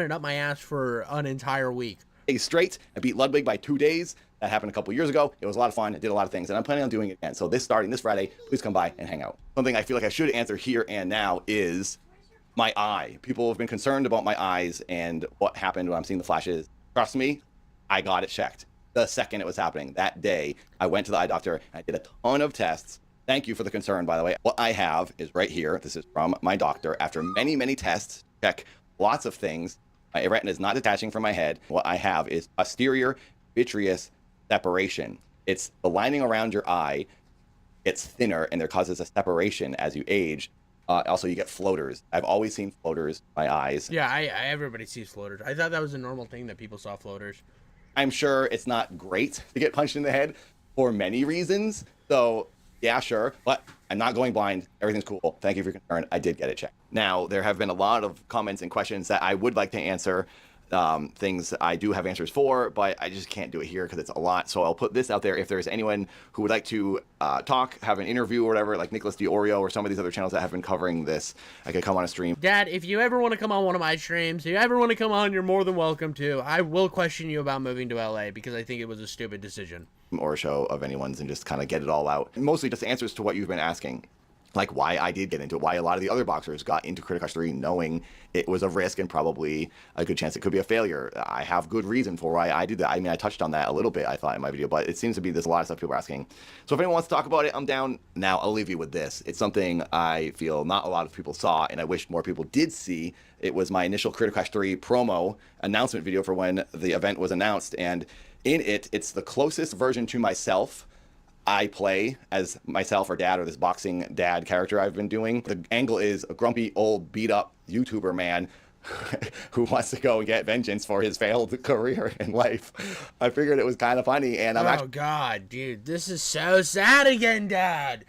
Speaker 1: and up my ass for an entire week.
Speaker 13: Straight. I beat Ludwig by 2 days. That happened a couple years ago. It was a lot of fun. I did a lot of things, and I'm planning on doing it again. So starting this Friday, please come by and hang out. Something I feel like I should answer here and now is my eye. People have been concerned about my eyes and what happened when I'm seeing the flashes. Trust me, I got it checked the second it was happening. That day, I went to the eye doctor and I did a ton of tests. Thank you for the concern, by the way. What I have is right here. This is from my doctor. After many, many tests, check lots of things. My retina is not detaching from my head. What I have is posterior vitreous separation. It's the lining around your eye. It's thinner and there causes a separation as you age. Also, you get floaters. I've always seen floaters in my eyes.
Speaker 1: Yeah, everybody sees floaters. I thought that was a normal thing that people saw floaters.
Speaker 13: I'm sure it's not great to get punched in the head for many reasons. So, yeah, sure. But I'm not going blind. Everything's cool. Thank you for your concern. I did get it checked. Now, there have been a lot of comments and questions that I would like to answer. things I do have answers for, but I just can't do it here because it's a lot. So I'll put this out there. If there's anyone who would like to talk, have an interview or whatever, like Nicholas DiOrio or some of these other channels that have been covering this, I could come on a stream.
Speaker 1: Dad, if you ever want to come on one of my streams, if you ever want to come on, you're more than welcome to. I will question you about moving to LA because I think it was a stupid decision.
Speaker 13: Or a show of anyone's and just kind of get it all out. Mostly just answers to what you've been asking. Like why I did get into it, why a lot of the other boxers got into Creator Clash 3 knowing it was a risk and probably a good chance it could be a failure. I have good reason for why I did that. I mean, I touched on that a little bit, I thought, in my video, but it seems to be there's a lot of stuff people are asking. So if anyone wants to talk about it, I'm down. Now, I'll leave you with this. It's something I feel not a lot of people saw, and I wish more people did see. It was my initial Creator Clash 3 promo announcement video for when the event was announced, and in it, it's the closest version to myself I play as myself or dad, or this boxing dad character I've been doing. The angle is a grumpy old beat up YouTuber man who wants to go and get vengeance for his failed career in life. I figured it was kind of funny, and
Speaker 1: Oh God, dude, this is so sad again, Dad.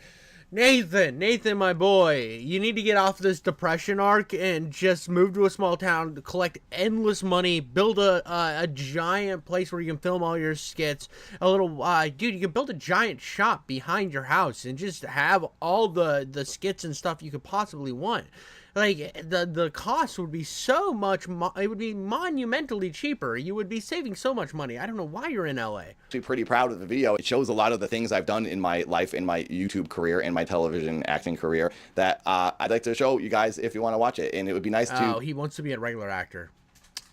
Speaker 1: Nathan, my boy, you need to get off this depression arc and just move to a small town, collect endless money, build a giant place where you can film all your skits. Dude, you can build a giant shop behind your house and just have all the skits and stuff you could possibly want. Like, the cost would be so much, it would be monumentally cheaper. You would be saving so much money. I don't know why you're in LA.
Speaker 13: Actually pretty proud of the video. It shows a lot of the things I've done in my life, in my YouTube career, and my television acting career that I'd like to show you guys if you want to watch it. And it would be nice to...
Speaker 1: Oh, he wants to be a regular actor.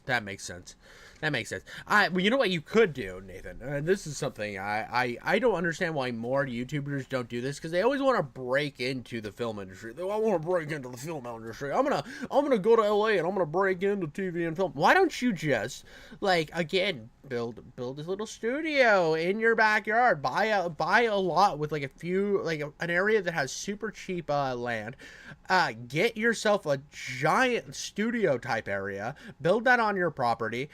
Speaker 1: That makes sense. That makes sense. Well, you know what you could do, Nathan? This is something I don't understand why more YouTubers don't do this, because they always want to break into the film industry. I want to break into the film industry. I'm gonna go to LA and I'm gonna break into TV and film. Why don't you just, like, again, build this little studio in your backyard, buy a lot with like a few, like an area that has super cheap land, get yourself a giant studio type area, build that on your property.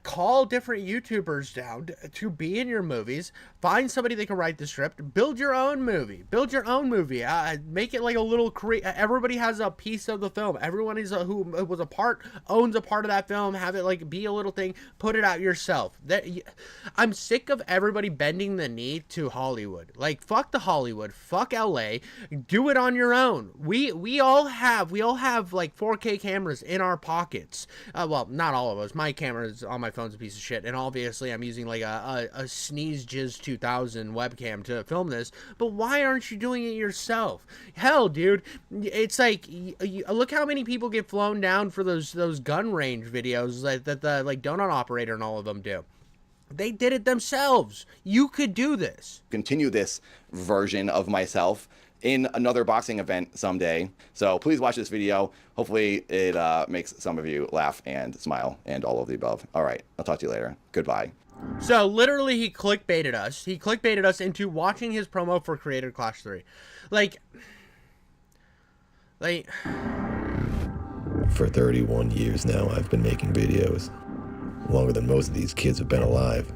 Speaker 1: Call different YouTubers down to be in your movies. Find somebody that can write the script. Build your own movie. Make it like a little everybody has a piece of the film. Everyone who was a part owns a part of that film. Have it like be a little thing. Put it out yourself. I'm sick of everybody bending the knee to Hollywood. Like, fuck the Hollywood. Fuck LA. Do it on your own. We all have like 4K cameras in our pockets. Well, not all of us. My camera's on my phone's a piece of shit, and obviously I'm using like a Sneeze Jizz 2000 webcam to film this, but why aren't you doing it yourself? Hell, dude, it's like, look how many people get flown down for those gun range videos that the like donut operator and all of them do. They did it themselves. You could do this.
Speaker 13: Continue this version of myself in another boxing event someday. So please watch this video. Hopefully it makes some of you laugh and smile and all of the above. All right, I'll talk to you later. Goodbye.
Speaker 1: So literally he clickbaited us. He clickbaited us into watching his promo for Creator Clash 3. Like
Speaker 14: For 31 years now, I've been making videos. Longer than most of these kids have been alive.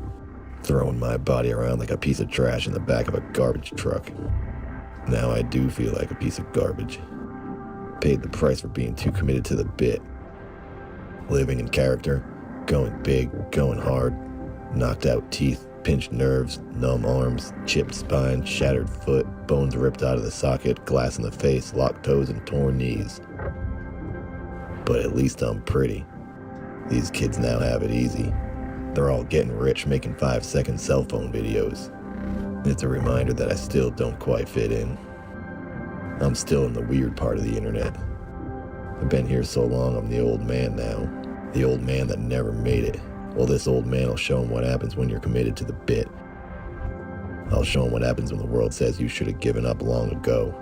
Speaker 14: Throwing my body around like a piece of trash in the back of a garbage truck. Now I do feel like a piece of garbage. Paid the price for being too committed to the bit. Living in character, going big, going hard, knocked out teeth, pinched nerves, numb arms, chipped spine, shattered foot, bones ripped out of the socket, glass in the face, locked toes, and torn knees. But at least I'm pretty. These kids now have it easy. They're all getting rich making 5-second cell phone videos. It's a reminder that I still don't quite fit in. I'm still in the weird part of the internet. I've been here so long, I'm the old man now. The old man that never made it. Well, this old man will show him what happens when you're committed to the bit. I'll show him what happens when the world says you should have given up long ago.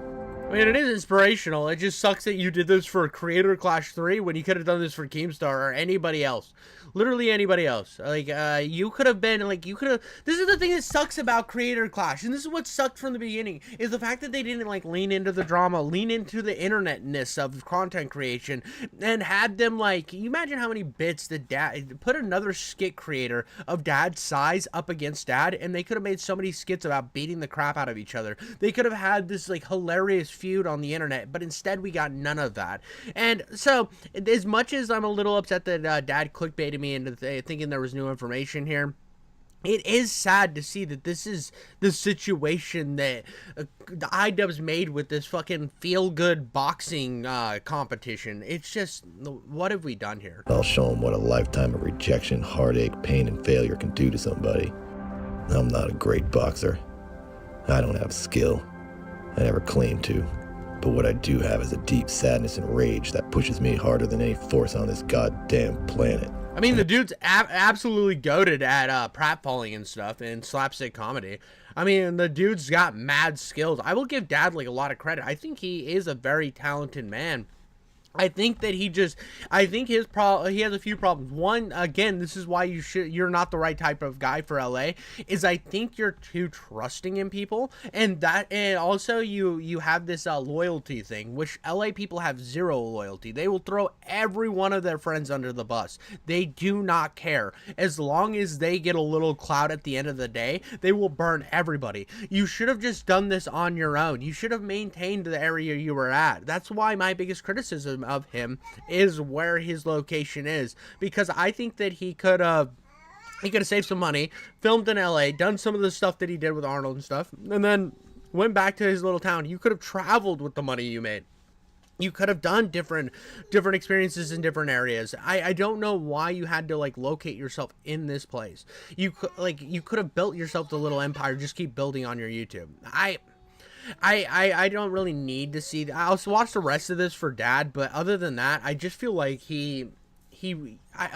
Speaker 1: I mean, it is inspirational. It just sucks that you did this for Creator Clash 3 when you could have done this for Keemstar or anybody else. Literally anybody else. Like, you could have been, like, this is the thing that sucks about Creator Clash, and this is what sucked from the beginning, is the fact that they didn't, like, lean into the drama, lean into the internet-ness of content creation, and had them, like, can you imagine how many bits that Dad, put another skit creator of Dad's size up against Dad, and they could have made so many skits about beating the crap out of each other. They could have had this, like, hilarious feud on the internet, but instead we got none of that. And so, as much as I'm a little upset that Dad clickbaited me into thinking there was new information here, it is sad to see that this is the situation that the iDubbbz made with this fucking feel-good boxing competition. It's just, what have we done here?
Speaker 14: I'll show them what a lifetime of rejection, heartache, pain, and failure can do to somebody. I'm not a great boxer. I don't have skill. I never claimed to. But what I do have is a deep sadness and rage that pushes me harder than any force on this goddamn planet.
Speaker 1: I mean, the dude's absolutely goated at pratfalling and stuff and slapstick comedy. I mean, the dude's got mad skills. I will give Dad like a lot of credit. I think he is a very talented man. I think that he has a few problems. One, again, this is why you're not the right type of guy for LA, is I think you're too trusting in people, and also you have this loyalty thing, which LA people have zero loyalty. They will throw every one of their friends under the bus. They do not care. As long as they get a little clout at the end of the day, they will burn everybody. You should have just done this on your own. You should have maintained the area you were at. That's why my biggest criticism of him is where his location is, because I think that he could have saved some money, filmed in LA, done some of the stuff that he did with Arnold and stuff, and then went back to his little town. You could have traveled with the money you made. You could have done different experiences in different areas. I don't know why you had to like locate yourself in this place. You could have built yourself the little empire. Just keep building on your YouTube. I don't really need to see. I'll watch the rest of this for Dad, but other than that, I just feel like a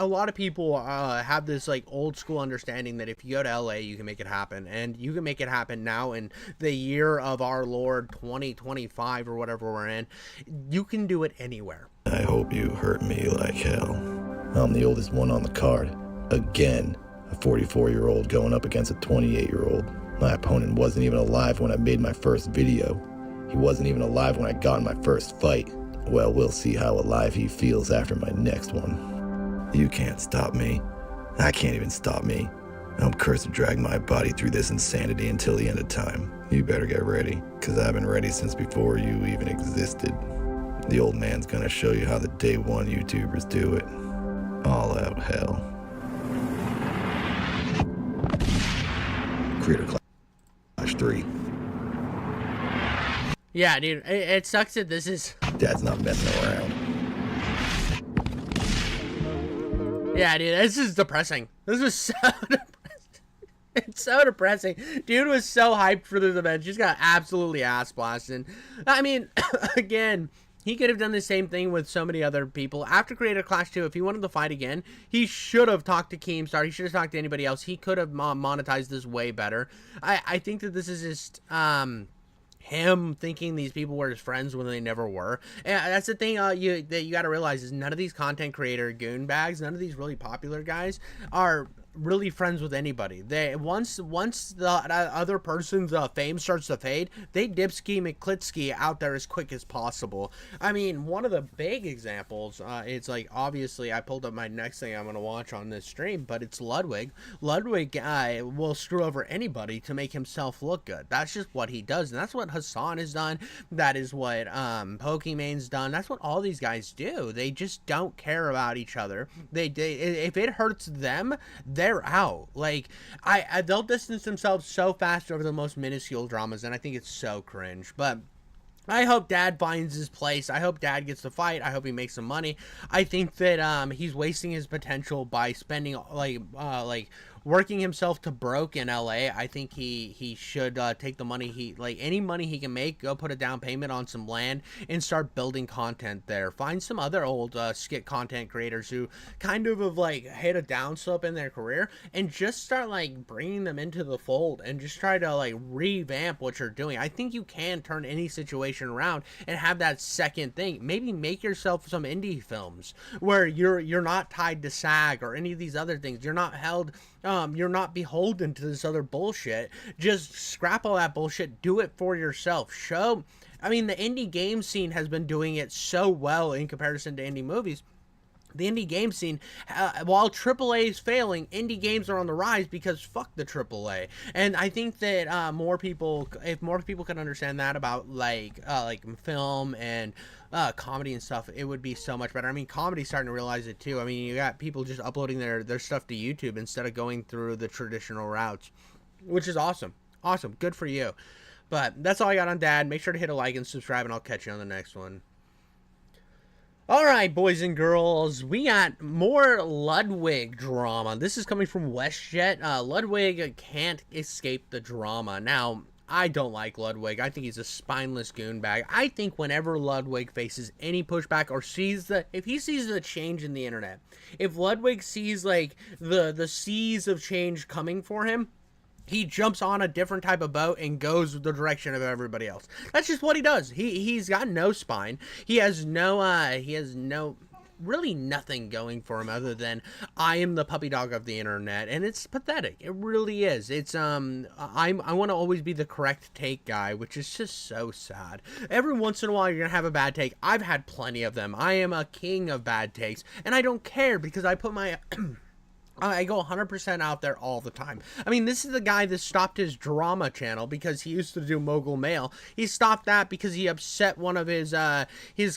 Speaker 1: lot of people have this like old school understanding that if you go to LA, you can make it happen, and you can make it happen now in the year of our Lord 2025 or whatever we're in. You can do it anywhere.
Speaker 14: I hope you hurt me like hell. I'm the oldest one on the card. Again, a 44-year-old going up against a 28-year-old. My opponent wasn't even alive when I made my first video. He wasn't even alive when I got in my first fight. Well, we'll see how alive he feels after my next one. You can't stop me. I can't even stop me. I'm cursed to drag my body through this insanity until the end of time. You better get ready, because I've been ready since before you even existed. The old man's gonna show you how the day one YouTubers do it. All out hell. Creator Clash 3.
Speaker 1: Yeah, dude, it sucks that this is...
Speaker 14: Dad's not messing around.
Speaker 1: Yeah, dude, this is depressing. This is so depressing. It's so depressing. Dude was so hyped for this event. Just got absolutely ass blasted. I mean, again, he could have done the same thing with so many other people. After Creator Clash 2, if he wanted to fight again, he should have talked to Keemstar. He should have talked to anybody else. He could have monetized this way better. I think that this is just... him thinking these people were his friends when they never were. And that's the thing that you got to realize is none of these content creator goon bags, none of these really popular guys are really friends with anybody. They once the other person's fame starts to fade, they dipski McClitsky out there as quick as possible. I mean, one of the big examples, it's like, obviously I pulled up my next thing I'm going to watch on this stream, but it's Ludwig. Ludwig will screw over anybody to make himself look good. That's just what he does, and that's what Hasan has done. That is what Pokemon's done. That's what all these guys do. They just don't care about each other. They if it hurts them, they're out. Like, they'll distance themselves so fast over the most minuscule dramas, and I think it's so cringe. But I hope Dad finds his place. I hope Dad gets to fight. I hope he makes some money. I think that he's wasting his potential by spending like working himself to broke in LA. I think he should take the money any money he can make, go put a down payment on some land and start building content there. Find some other old skit content creators who kind of have like hit a downslope in their career and just start like bringing them into the fold and just try to like revamp what you're doing. I think you can turn any situation around and have that second thing. Maybe make yourself some indie films where you're not tied to SAG or any of these other things. You're not held you're not beholden to this other bullshit. Just scrap all that bullshit. Do it for yourself. I mean, the indie game scene has been doing it so well in comparison to indie movies. the indie game scene, while AAA is failing, indie games are on the rise because fuck the AAA. And I think that if more people could understand that about like film and comedy and stuff, it would be so much better. I mean, comedy's starting to realize it too. I mean, you got people just uploading their stuff to YouTube instead of going through the traditional routes, which is awesome. Awesome. Good for you. But that's all I got on Dad. Make sure to hit a like and subscribe, and I'll catch you on the next one. Alright, boys and girls, we got more Ludwig drama. This is coming from WestJet. Ludwig can't escape the drama. Now, I don't like Ludwig. I think he's a spineless goonbag. I think whenever Ludwig faces any pushback or if he sees the change in the internet, if Ludwig sees, like, the seas of change coming for him, he jumps on a different type of boat and goes the direction of everybody else. That's just what he does. He's got no spine. He has really nothing going for him other than I am the puppy dog of the internet, and it's pathetic. It really is. It's I want to always be the correct take guy, which is just so sad. Every once in a while you're gonna have a bad take. I've had plenty of them. I am a king of bad takes, and I don't care because I put my I go 100% out there all the time. I mean, this is the guy that stopped his drama channel because he used to do Mogul Mail. He stopped that because he upset one of his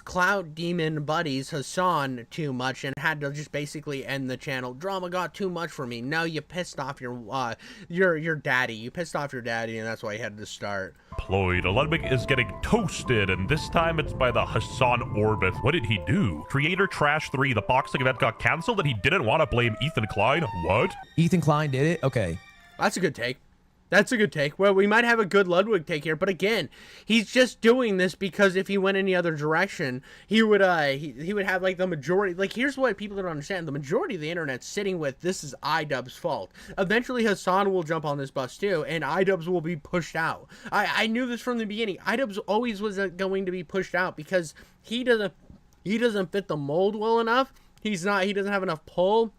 Speaker 1: clout demon buddies, Hasan, too much and had to just basically end the channel. Drama got too much for me. No, you pissed off your daddy. You pissed off your daddy, and that's why he had to start.
Speaker 15: Deployed. Ludwig is getting toasted, and this time it's by the Hasan Orbit. What did he do? Creator Trash 3, the boxing event got canceled, and he didn't want to blame Ethan Klein. What?
Speaker 16: Ethan Klein did it? Okay.
Speaker 1: That's a good take. That's a good take. Well, we might have a good Ludwig take here, but again, he's just doing this because if he went any other direction, he would have like the majority. Like, here's what people don't understand: the majority of the internet's sitting with this is iDubbbz's fault. Eventually, Hasan will jump on this bus too, and iDubbbz will be pushed out. I knew this from the beginning. iDubbbz always was going to be pushed out because he doesn't fit the mold well enough. He doesn't have enough pull.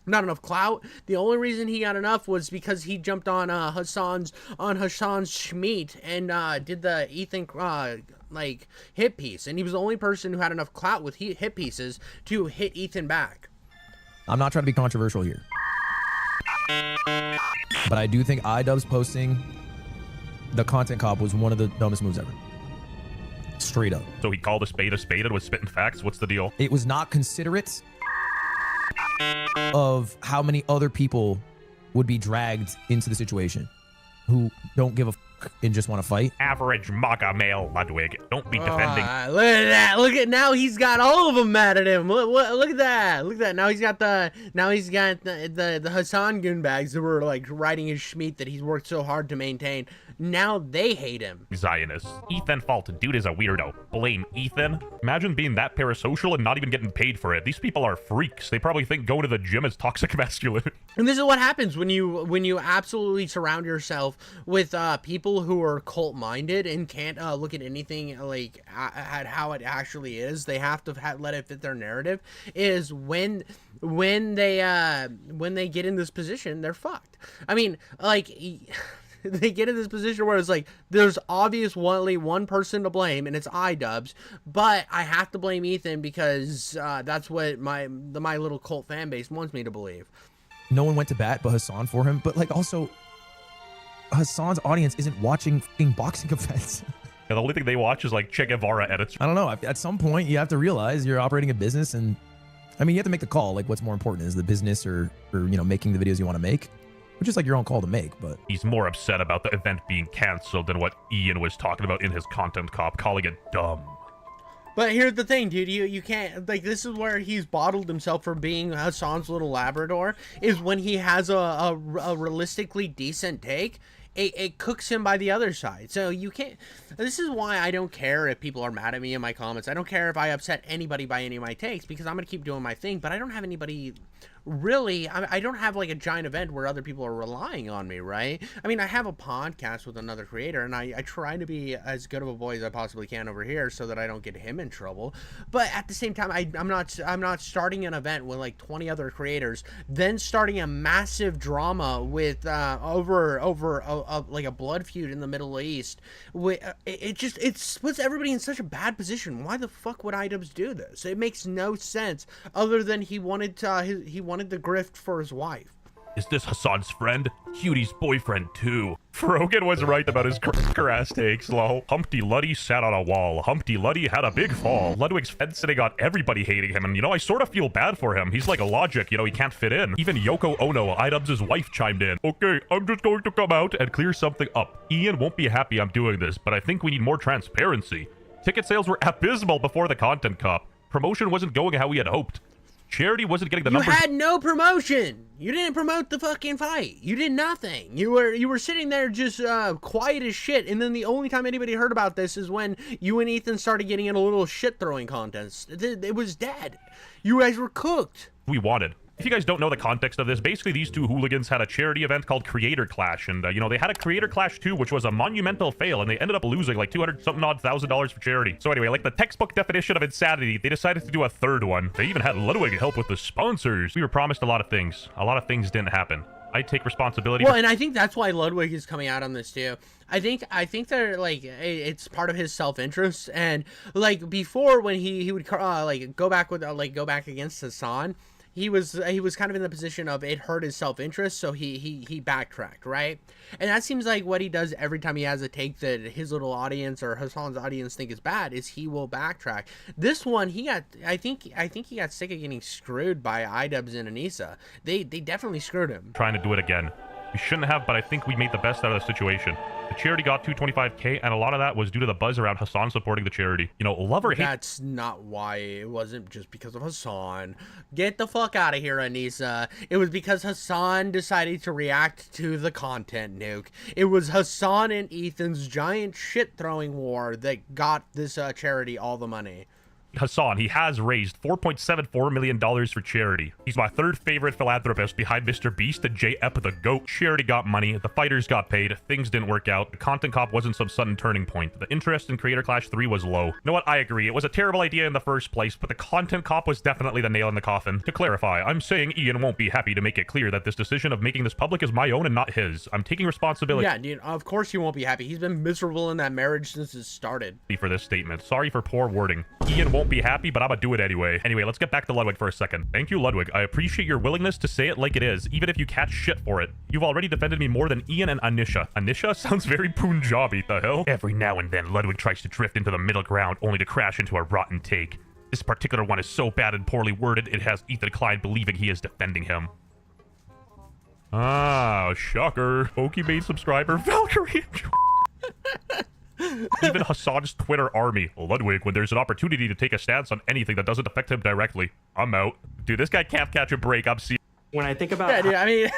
Speaker 1: Not enough clout. The only reason he got enough was because he jumped on Hasan's Schmeat and did the Ethan like hit piece, and he was the only person who had enough clout with hit pieces to hit Ethan back.
Speaker 16: I'm not trying to be controversial here, but I do think iDubbbz posting the content cop was one of the dumbest moves ever. Straight up.
Speaker 15: So he called a spade and was spitting facts. What's the deal?
Speaker 16: It was not considerate of how many other people would be dragged into the situation who don't give a fuck and just want to fight.
Speaker 15: Average MAGA male Ludwig. Don't be defending.
Speaker 1: Look at that. Look at now he's got all of them mad at him. Look at that. Look at that. Now he's got the Hasan goonbags who were like riding his schmeat that he's worked so hard to maintain. Now they hate him.
Speaker 15: Zionist. Ethan fault. Dude is a weirdo. Blame Ethan. Imagine being that parasocial and not even getting paid for it. These people are freaks. They probably think going to the gym is toxic masculinity.
Speaker 1: And this is what happens when you absolutely surround yourself with people who are cult-minded and can't look at anything like at how it actually is. They have to let it fit their narrative. Is when they get in this position, they're fucked. I mean, like. They get in this position where it's like there's obviously one person to blame, and it's iDubbbz, but I have to blame Ethan because that's what my little cult fan base wants me to believe.
Speaker 16: No one went to bat but Hasan for him, but like also Hasan's audience isn't watching fucking boxing events.
Speaker 15: Yeah, the only thing they watch is like Che Guevara edits.
Speaker 16: I don't know. At some point, you have to realize you're operating a business, and I mean, you have to make the call. Like, what's more important, is the business or making the videos you want to make? Which is like your own call to make, but...
Speaker 15: He's more upset about the event being canceled than what Ian was talking about in his content cop, calling it dumb.
Speaker 1: But here's the thing, dude. You can't... Like, this is where he's bottled himself for being Hasan's little Labrador, is when he has a realistically decent take, it cooks him by the other side. So you can't... This is why I don't care if people are mad at me in my comments. I don't care if I upset anybody by any of my takes, because I'm going to keep doing my thing, but I don't have anybody really, I don't have like a giant event where other people are relying on me, right? I mean, I have a podcast with another creator, and I try to be as good of a boy as I possibly can over here so that I don't get him in trouble. But at the same time, I'm not starting an event with like 20 other creators, then starting a massive drama with over like a blood feud in the Middle East. It puts everybody in such a bad position. Why the fuck would Idubbbz do this? It makes no sense, other than he wanted the grift for his wife.
Speaker 15: Is this Hasan's friend? Cutie's boyfriend, too. Frogan was right about his crass takes, lol. Humpty Luddy sat on a wall. Humpty Luddy had a big fall. Ludwig's fence-sitting on everybody hating him, and, you know, I sort of feel bad for him. He's like a Logic, you know, he can't fit in. Even Yoko Ono, Idubbbz' wife, chimed in. Okay, I'm just going to come out and clear something up. Ian won't be happy I'm doing this, but I think we need more transparency. Ticket sales were abysmal before the content cop. Promotion wasn't going how we had hoped. Charity wasn't getting the numbers.
Speaker 1: You had no promotion. You didn't promote the fucking fight. You did nothing. You were sitting there just quiet as shit. And then the only time anybody heard about this is when you and Ethan started getting in a little shit throwing contest. It was dead. You guys were cooked.
Speaker 15: We wanted. If you guys don't know the context of this, basically these two hooligans had a charity event called Creator Clash, and you know, they had a Creator Clash 2, which was a monumental fail, and they ended up losing like $200-something-odd for charity. So anyway, like the textbook definition of insanity, they decided to do a third one. They even had Ludwig help with the sponsors. We were promised a lot of things. A lot of things didn't happen. I take responsibility.
Speaker 1: Well, and I think that's why Ludwig is coming out on this too. I think they're like, it's part of his self-interest, and like before when he would like go back against Hasan, he was kind of in the position of it hurt his self-interest, so he backtracked, right? And that seems like what he does every time he has a take that his little audience or Hasan's audience think is bad, is he will backtrack. This one, I think he got sick of getting screwed by Idubbbz and Anissa. They definitely screwed him.
Speaker 15: Trying to do it again. We shouldn't have, but I think we made the best out of the situation. The charity got $225K, and a lot of that was due to the buzz around Hasan supporting the charity. You know, love or hate.
Speaker 1: That's not why. It wasn't just because of Hasan. Get the fuck out of here, Anissa. It was because Hasan decided to react to the content nuke. It was Hasan and Ethan's giant shit-throwing war that got this charity all the money.
Speaker 15: Hasan, he has raised $4.74 million for charity. He's my third favorite philanthropist behind Mr. Beast and J. Ep the Goat. Charity got money, the fighters got paid, things didn't work out, the content cop wasn't some sudden turning point. The interest in Creator Clash 3 was low. You know what, I agree, it was a terrible idea in the first place, but the content cop was definitely the nail in the coffin. To clarify, I'm saying Ian won't be happy to make it clear that this decision of making this public is my own and not his. I'm taking responsibility.
Speaker 1: Yeah, dude, of course he won't be happy. He's been miserable in that marriage since it started.
Speaker 15: For this statement. Sorry for poor wording. Ian won't be happy, but I'm gonna do it anyway. Anyway, let's get back to Ludwig for a second. Thank you, Ludwig. I appreciate your willingness to say it like it is, even if you catch shit for it. You've already defended me more than Ian and Anisha. Anisha sounds very Punjabi, the hell? Every now and then, Ludwig tries to drift into the middle ground, only to crash into a rotten take. This particular one is so bad and poorly worded, it has Ethan Klein believing he is defending him. Ah, shocker. Pokemade subscriber, Valkyrie. Even Hasan's Twitter army. Ludwig, when there's an opportunity to take a stance on anything that doesn't affect him directly, I'm out. Dude, this guy can't catch a break. I'm serious.
Speaker 17: When I think about...
Speaker 1: Yeah, dude, I mean,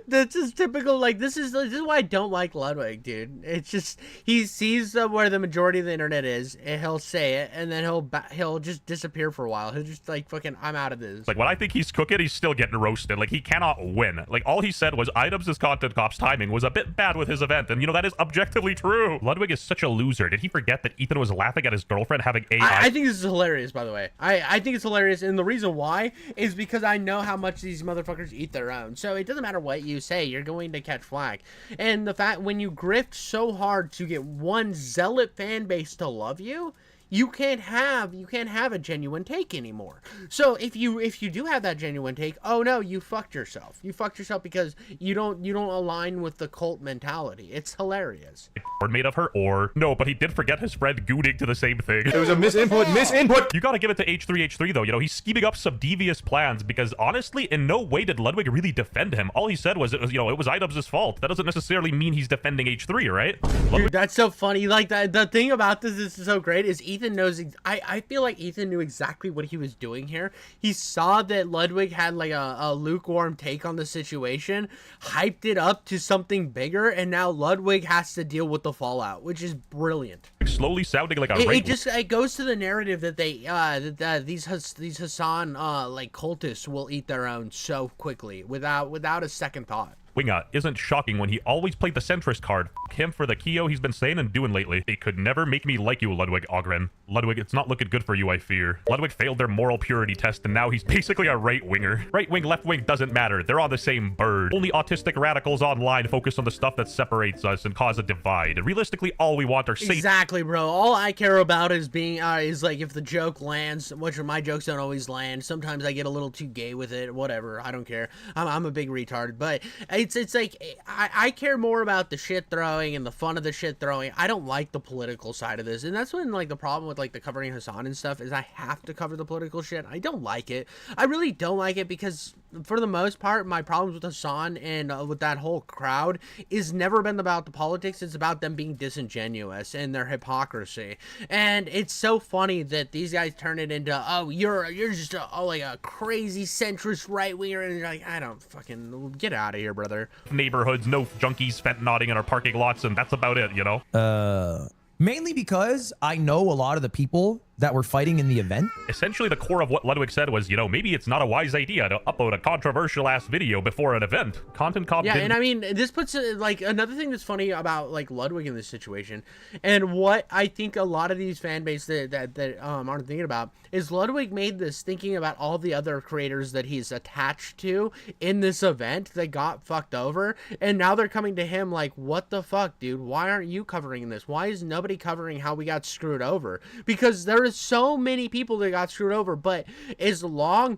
Speaker 1: this is typical, like, this is why I don't like Ludwig, dude. It's just, he sees where the majority of the internet is, and he'll say it, and then he'll just disappear for a while. He'll just, like, fucking, I'm out of this.
Speaker 15: Like, when I think he's cooking, he's still getting roasted. Like, he cannot win. Like, all he said was Idubbbz' content cop's timing was a bit bad with his event, and, you know, that is objectively true. Ludwig is such a loser. Did he forget that Ethan was laughing at his girlfriend having AI?
Speaker 1: I think this is hilarious, by the way. I think it's hilarious, and the reason why is because I know how much these motherfuckers eat their own. So it doesn't matter what you say, you're going to catch flack. And the fact when you grift so hard to get one zealot fan base to love you, you can't have a genuine take anymore. So if you do have that genuine take, oh no, you fucked yourself. You fucked yourself because you don't align with the cult mentality. It's hilarious.
Speaker 15: Or made of her or no, but he did forget his friend gooning to the same thing.
Speaker 17: It was a misinput.
Speaker 15: You gotta give it to H3H3 though. You know, he's scheming up some devious plans because honestly, in no way did Ludwig really defend him. All he said was it was Idubbbz' fault. That doesn't necessarily mean he's defending H3, right?
Speaker 1: Dude, that's so funny. Like the thing about this is so great is Ethan Ethan knows. I feel like Ethan knew exactly what he was doing here. He saw that Ludwig had like a lukewarm take on the situation, hyped it up to something bigger, and now Ludwig has to deal with the fallout, which is brilliant.
Speaker 15: Slowly sounding like a
Speaker 1: It goes to the narrative that these Hasan like cultists will eat their own so quickly without a second thought.
Speaker 15: winger isn't shocking when he always played the centrist card. F him for the Keo he's been saying and doing lately. They could never make me like you, Ludwig Ogren. Ludwig, it's not looking good for you, I fear. Ludwig failed their moral purity test, and now he's basically a right winger. Right wing, left wing doesn't matter. They're on the same bird. Only autistic radicals online focus on the stuff that separates us and cause a divide. Realistically, all we want are safe.
Speaker 1: Exactly, bro. All I care about is being is like if the joke lands, which my jokes don't always land. Sometimes I get a little too gay with it. Whatever, I don't care. I'm a big retard, but it's like I care more about the shit throwing and the fun of the shit throwing. I don't like the political side of this, and that's when like the problem with like the covering Hasan and stuff is I have to cover the political shit. I don't like it. I really don't like it because for the most part, my problems with Hasan and with that whole crowd is never been about the politics. It's about them being disingenuous and their hypocrisy. And it's so funny that these guys turn it into, oh, you're just like a crazy centrist right winger, and you're like, I don't fucking get out of here, brother.
Speaker 15: Neighborhoods, no junkies fentanotting in our parking lots, and that's about it, you know?
Speaker 16: Mainly because I know a lot of the people that were fighting in the event.
Speaker 15: Essentially, the core of what Ludwig said was, you know, maybe it's not a wise idea to upload a controversial-ass video before an event. Content Cop
Speaker 1: Yeah,
Speaker 15: didn't...
Speaker 1: and I mean, this puts, like, another thing that's funny about, like, Ludwig in this situation, and what I think a lot of these fan base that aren't thinking about, is Ludwig made this thinking about all the other creators that he's attached to in this event that got fucked over, and now they're coming to him like, what the fuck, dude? Why aren't you covering this? Why is nobody covering how we got screwed over? Because there is so many people that got screwed over, but as long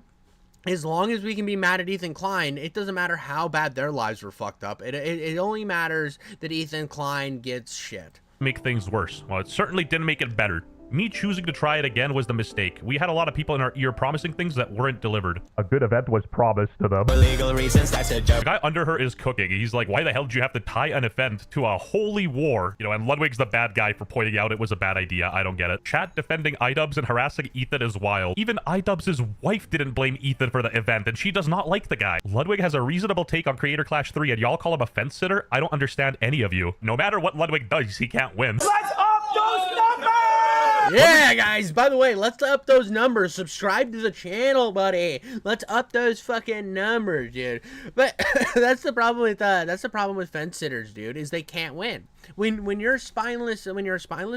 Speaker 1: as we can be mad at Ethan Klein, it doesn't matter how bad their lives were fucked up. It only matters that Ethan Klein gets shit.
Speaker 15: Make things worse. Well, it certainly didn't make it better. Me choosing to try it again was the mistake. We had a lot of people in our ear promising things that weren't delivered. A good event was promised to them.
Speaker 12: For legal reasons, that's a joke.
Speaker 15: The guy under her is cooking. He's like, why the hell did you have to tie an event to a holy war? You know, and Ludwig's the bad guy for pointing out it was a bad idea. I don't get it. Chat defending iDubbbz and harassing Ethan is wild. Even iDubbbz' wife didn't blame Ethan for the event, and she does not like the guy. Ludwig has a reasonable take on Creator Clash 3, and y'all call him a fence sitter? I don't understand any of you. No matter what Ludwig does, he can't win.
Speaker 12: Let's up those numbers!
Speaker 1: Yeah, guys, by the way, let's up those numbers. Subscribe to the channel, buddy. Let's up those fucking numbers, dude. But that's the problem with fence sitters, dude, is they can't win. When you're a spineless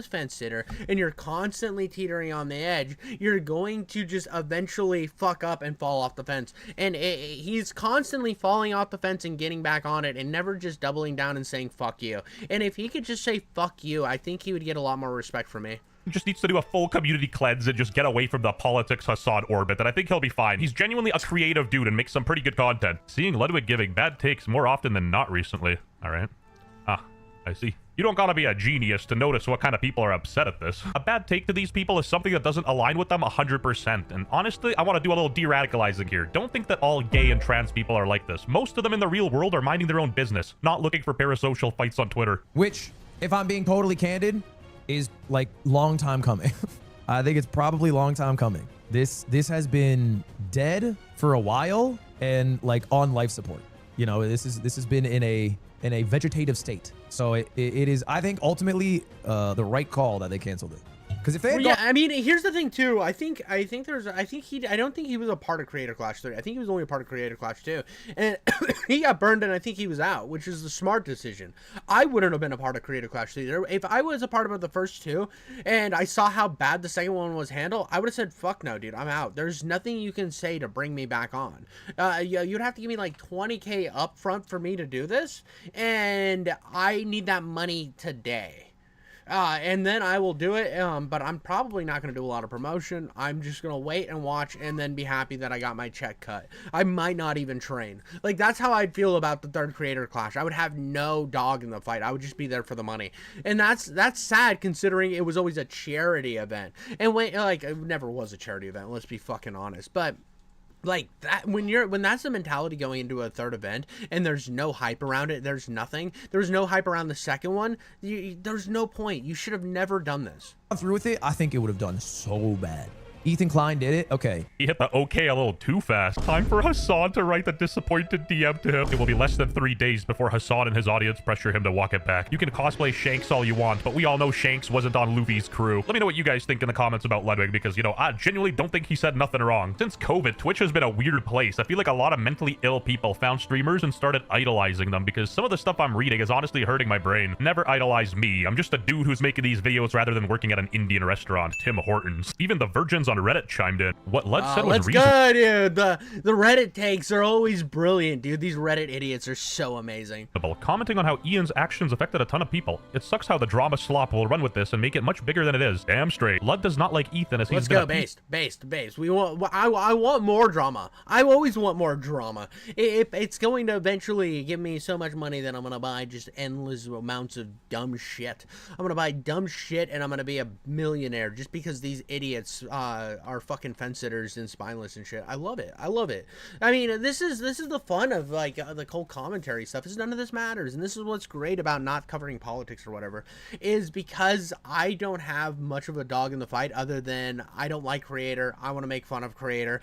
Speaker 1: fence sitter and you're constantly teetering on the edge, you're going to just eventually fuck up and fall off the fence. And he's constantly falling off the fence and getting back on it and never just doubling down and saying fuck you. And if he could just say fuck you, I think he would get a lot more respect from me.
Speaker 15: He just needs to do a full community cleanse and just get away from the politics Hasan orbit, and I think he'll be fine. He's genuinely a creative dude and makes some pretty good content. Seeing Ludwig giving bad takes more often than not recently. All right. Ah, I see. You don't gotta be a genius to notice what kind of people are upset at this. A bad take to these people is something that doesn't align with them 100%, and honestly, I want to do a little de-radicalizing here. Don't think that all gay and trans people are like this. Most of them in the real world are minding their own business, not looking for parasocial fights on Twitter.
Speaker 16: Which, if I'm being totally candid, is like long time coming. I think it's probably long time coming. This has been dead for a while and like on life support. You know, this has been in a vegetative state. So it is, I think, ultimately the right call that they canceled it. Because if they had
Speaker 1: I mean, here's the thing too. I don't think he was a part of Creator Clash 3. I think he was only a part of Creator Clash 2. And he got burned and I think he was out, which is the smart decision. I wouldn't have been a part of Creator Clash 3 either. If I was a part of the first two and I saw how bad the second one was handled, I would have said, fuck no, dude, I'm out. There's nothing you can say to bring me back on. You'd have to give me like 20K up front for me to do this. And I need that money today. And then I will do it, but I'm probably not going to do a lot of promotion. I'm just going to wait and watch and then be happy that I got my check cut. I might not even train. Like, that's how I'd feel about the third Creator Clash. I would have no dog in the fight. I would just be there for the money. And that's sad considering it was always a charity event. And it never was a charity event, let's be fucking honest. But Like that, when that's the mentality going into a third event and there's no hype around it, there's nothing. There's no hype around the second one. There's no point. You should have never done this.
Speaker 16: Through with it, I think it would have done so bad. Ethan Klein did it. Okay.
Speaker 15: He hit the okay a little too fast. Time for Hasan to write the disappointed DM to him. It will be less than 3 days before Hasan and his audience pressure him to walk it back. You can cosplay Shanks all you want, but we all know Shanks wasn't on Luffy's crew. Let me know what you guys think in the comments about Ludwig, because, you know, I genuinely don't think he said nothing wrong. Since COVID, Twitch has been a weird place. I feel like a lot of mentally ill people found streamers and started idolizing them, because some of the stuff I'm reading is honestly hurting my brain. Never idolize me. I'm just a dude who's making these videos rather than working at an Indian restaurant. Tim Hortons. Even the virgins on Reddit chimed in. What Lud said was reasonable.
Speaker 1: Let's go, dude. The Reddit takes are always brilliant, dude. These Reddit idiots are so amazing.
Speaker 15: Commenting on how Ian's actions affected a ton of people. It sucks how the drama slop will run with this and make it much bigger than it is. Damn straight. Lud does not like Ethan as he's
Speaker 1: Let's go, based. We want. I want more drama. I always want more drama. It's going to eventually give me so much money that I'm gonna buy just endless amounts of dumb shit. I'm gonna buy dumb shit and I'm gonna be a millionaire just because these idiots are fucking fence sitters and spineless and shit. I love it. I love it. I mean, this is the fun of like the whole commentary stuff. Is none of this matters, and this is what's great about not covering politics or whatever, is because I don't have much of a dog in the fight other than I don't like Creator. I want to make fun of Creator.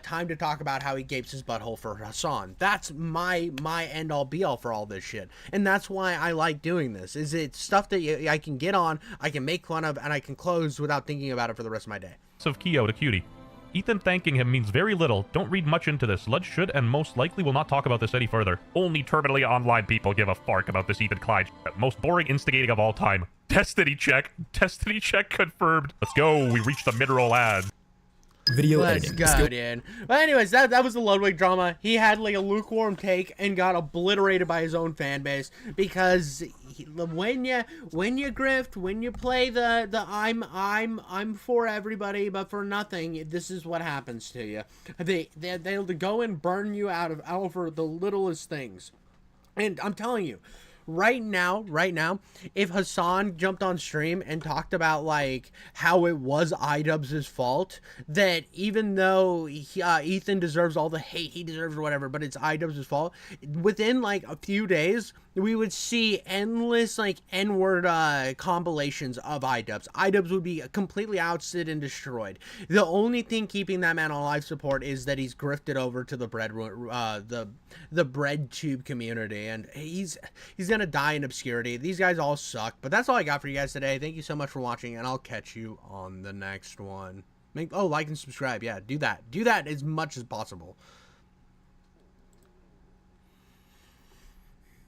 Speaker 1: Time to talk about how he gapes his butthole for Hasan. That's my end all be all for all this shit, and that's why I like doing this. Is it stuff that I can get on, I can make fun of, and I can close without thinking about it for the rest of my day.
Speaker 15: Of Kyo to Cutie. Ethan thanking him means very little. Don't read much into this. Lud should and most likely will not talk about this any further. Only terminally online people give a fark about this Ethan Klein. Most boring instigating of all time. Destiny check. Destiny check confirmed. Let's go. We reached the mid-roll ad.
Speaker 1: Let's go, dude. But anyways, that was the Ludwig drama. He had like a lukewarm take and got obliterated by his own fan base because when you grift, when you play the I'm for everybody but for nothing, this is what happens to you. They'll go and burn you out over the littlest things. And I'm telling you, right now, if Hasan jumped on stream and talked about like how it was iDubbbz's fault, that even though Ethan deserves all the hate he deserves or whatever, but it's iDubbbz's fault, within like a few days we would see endless like N-word compilations of iDubbbz. iDubbbz would be completely ousted and destroyed. The only thing keeping that man on life support is that he's grifted over to the bread tube community, and he's gonna die in obscurity. These guys all suck. But that's all I got for you guys today. Thank you so much for watching, and I'll catch you on the next one. Like and subscribe. Yeah, do that as much as possible.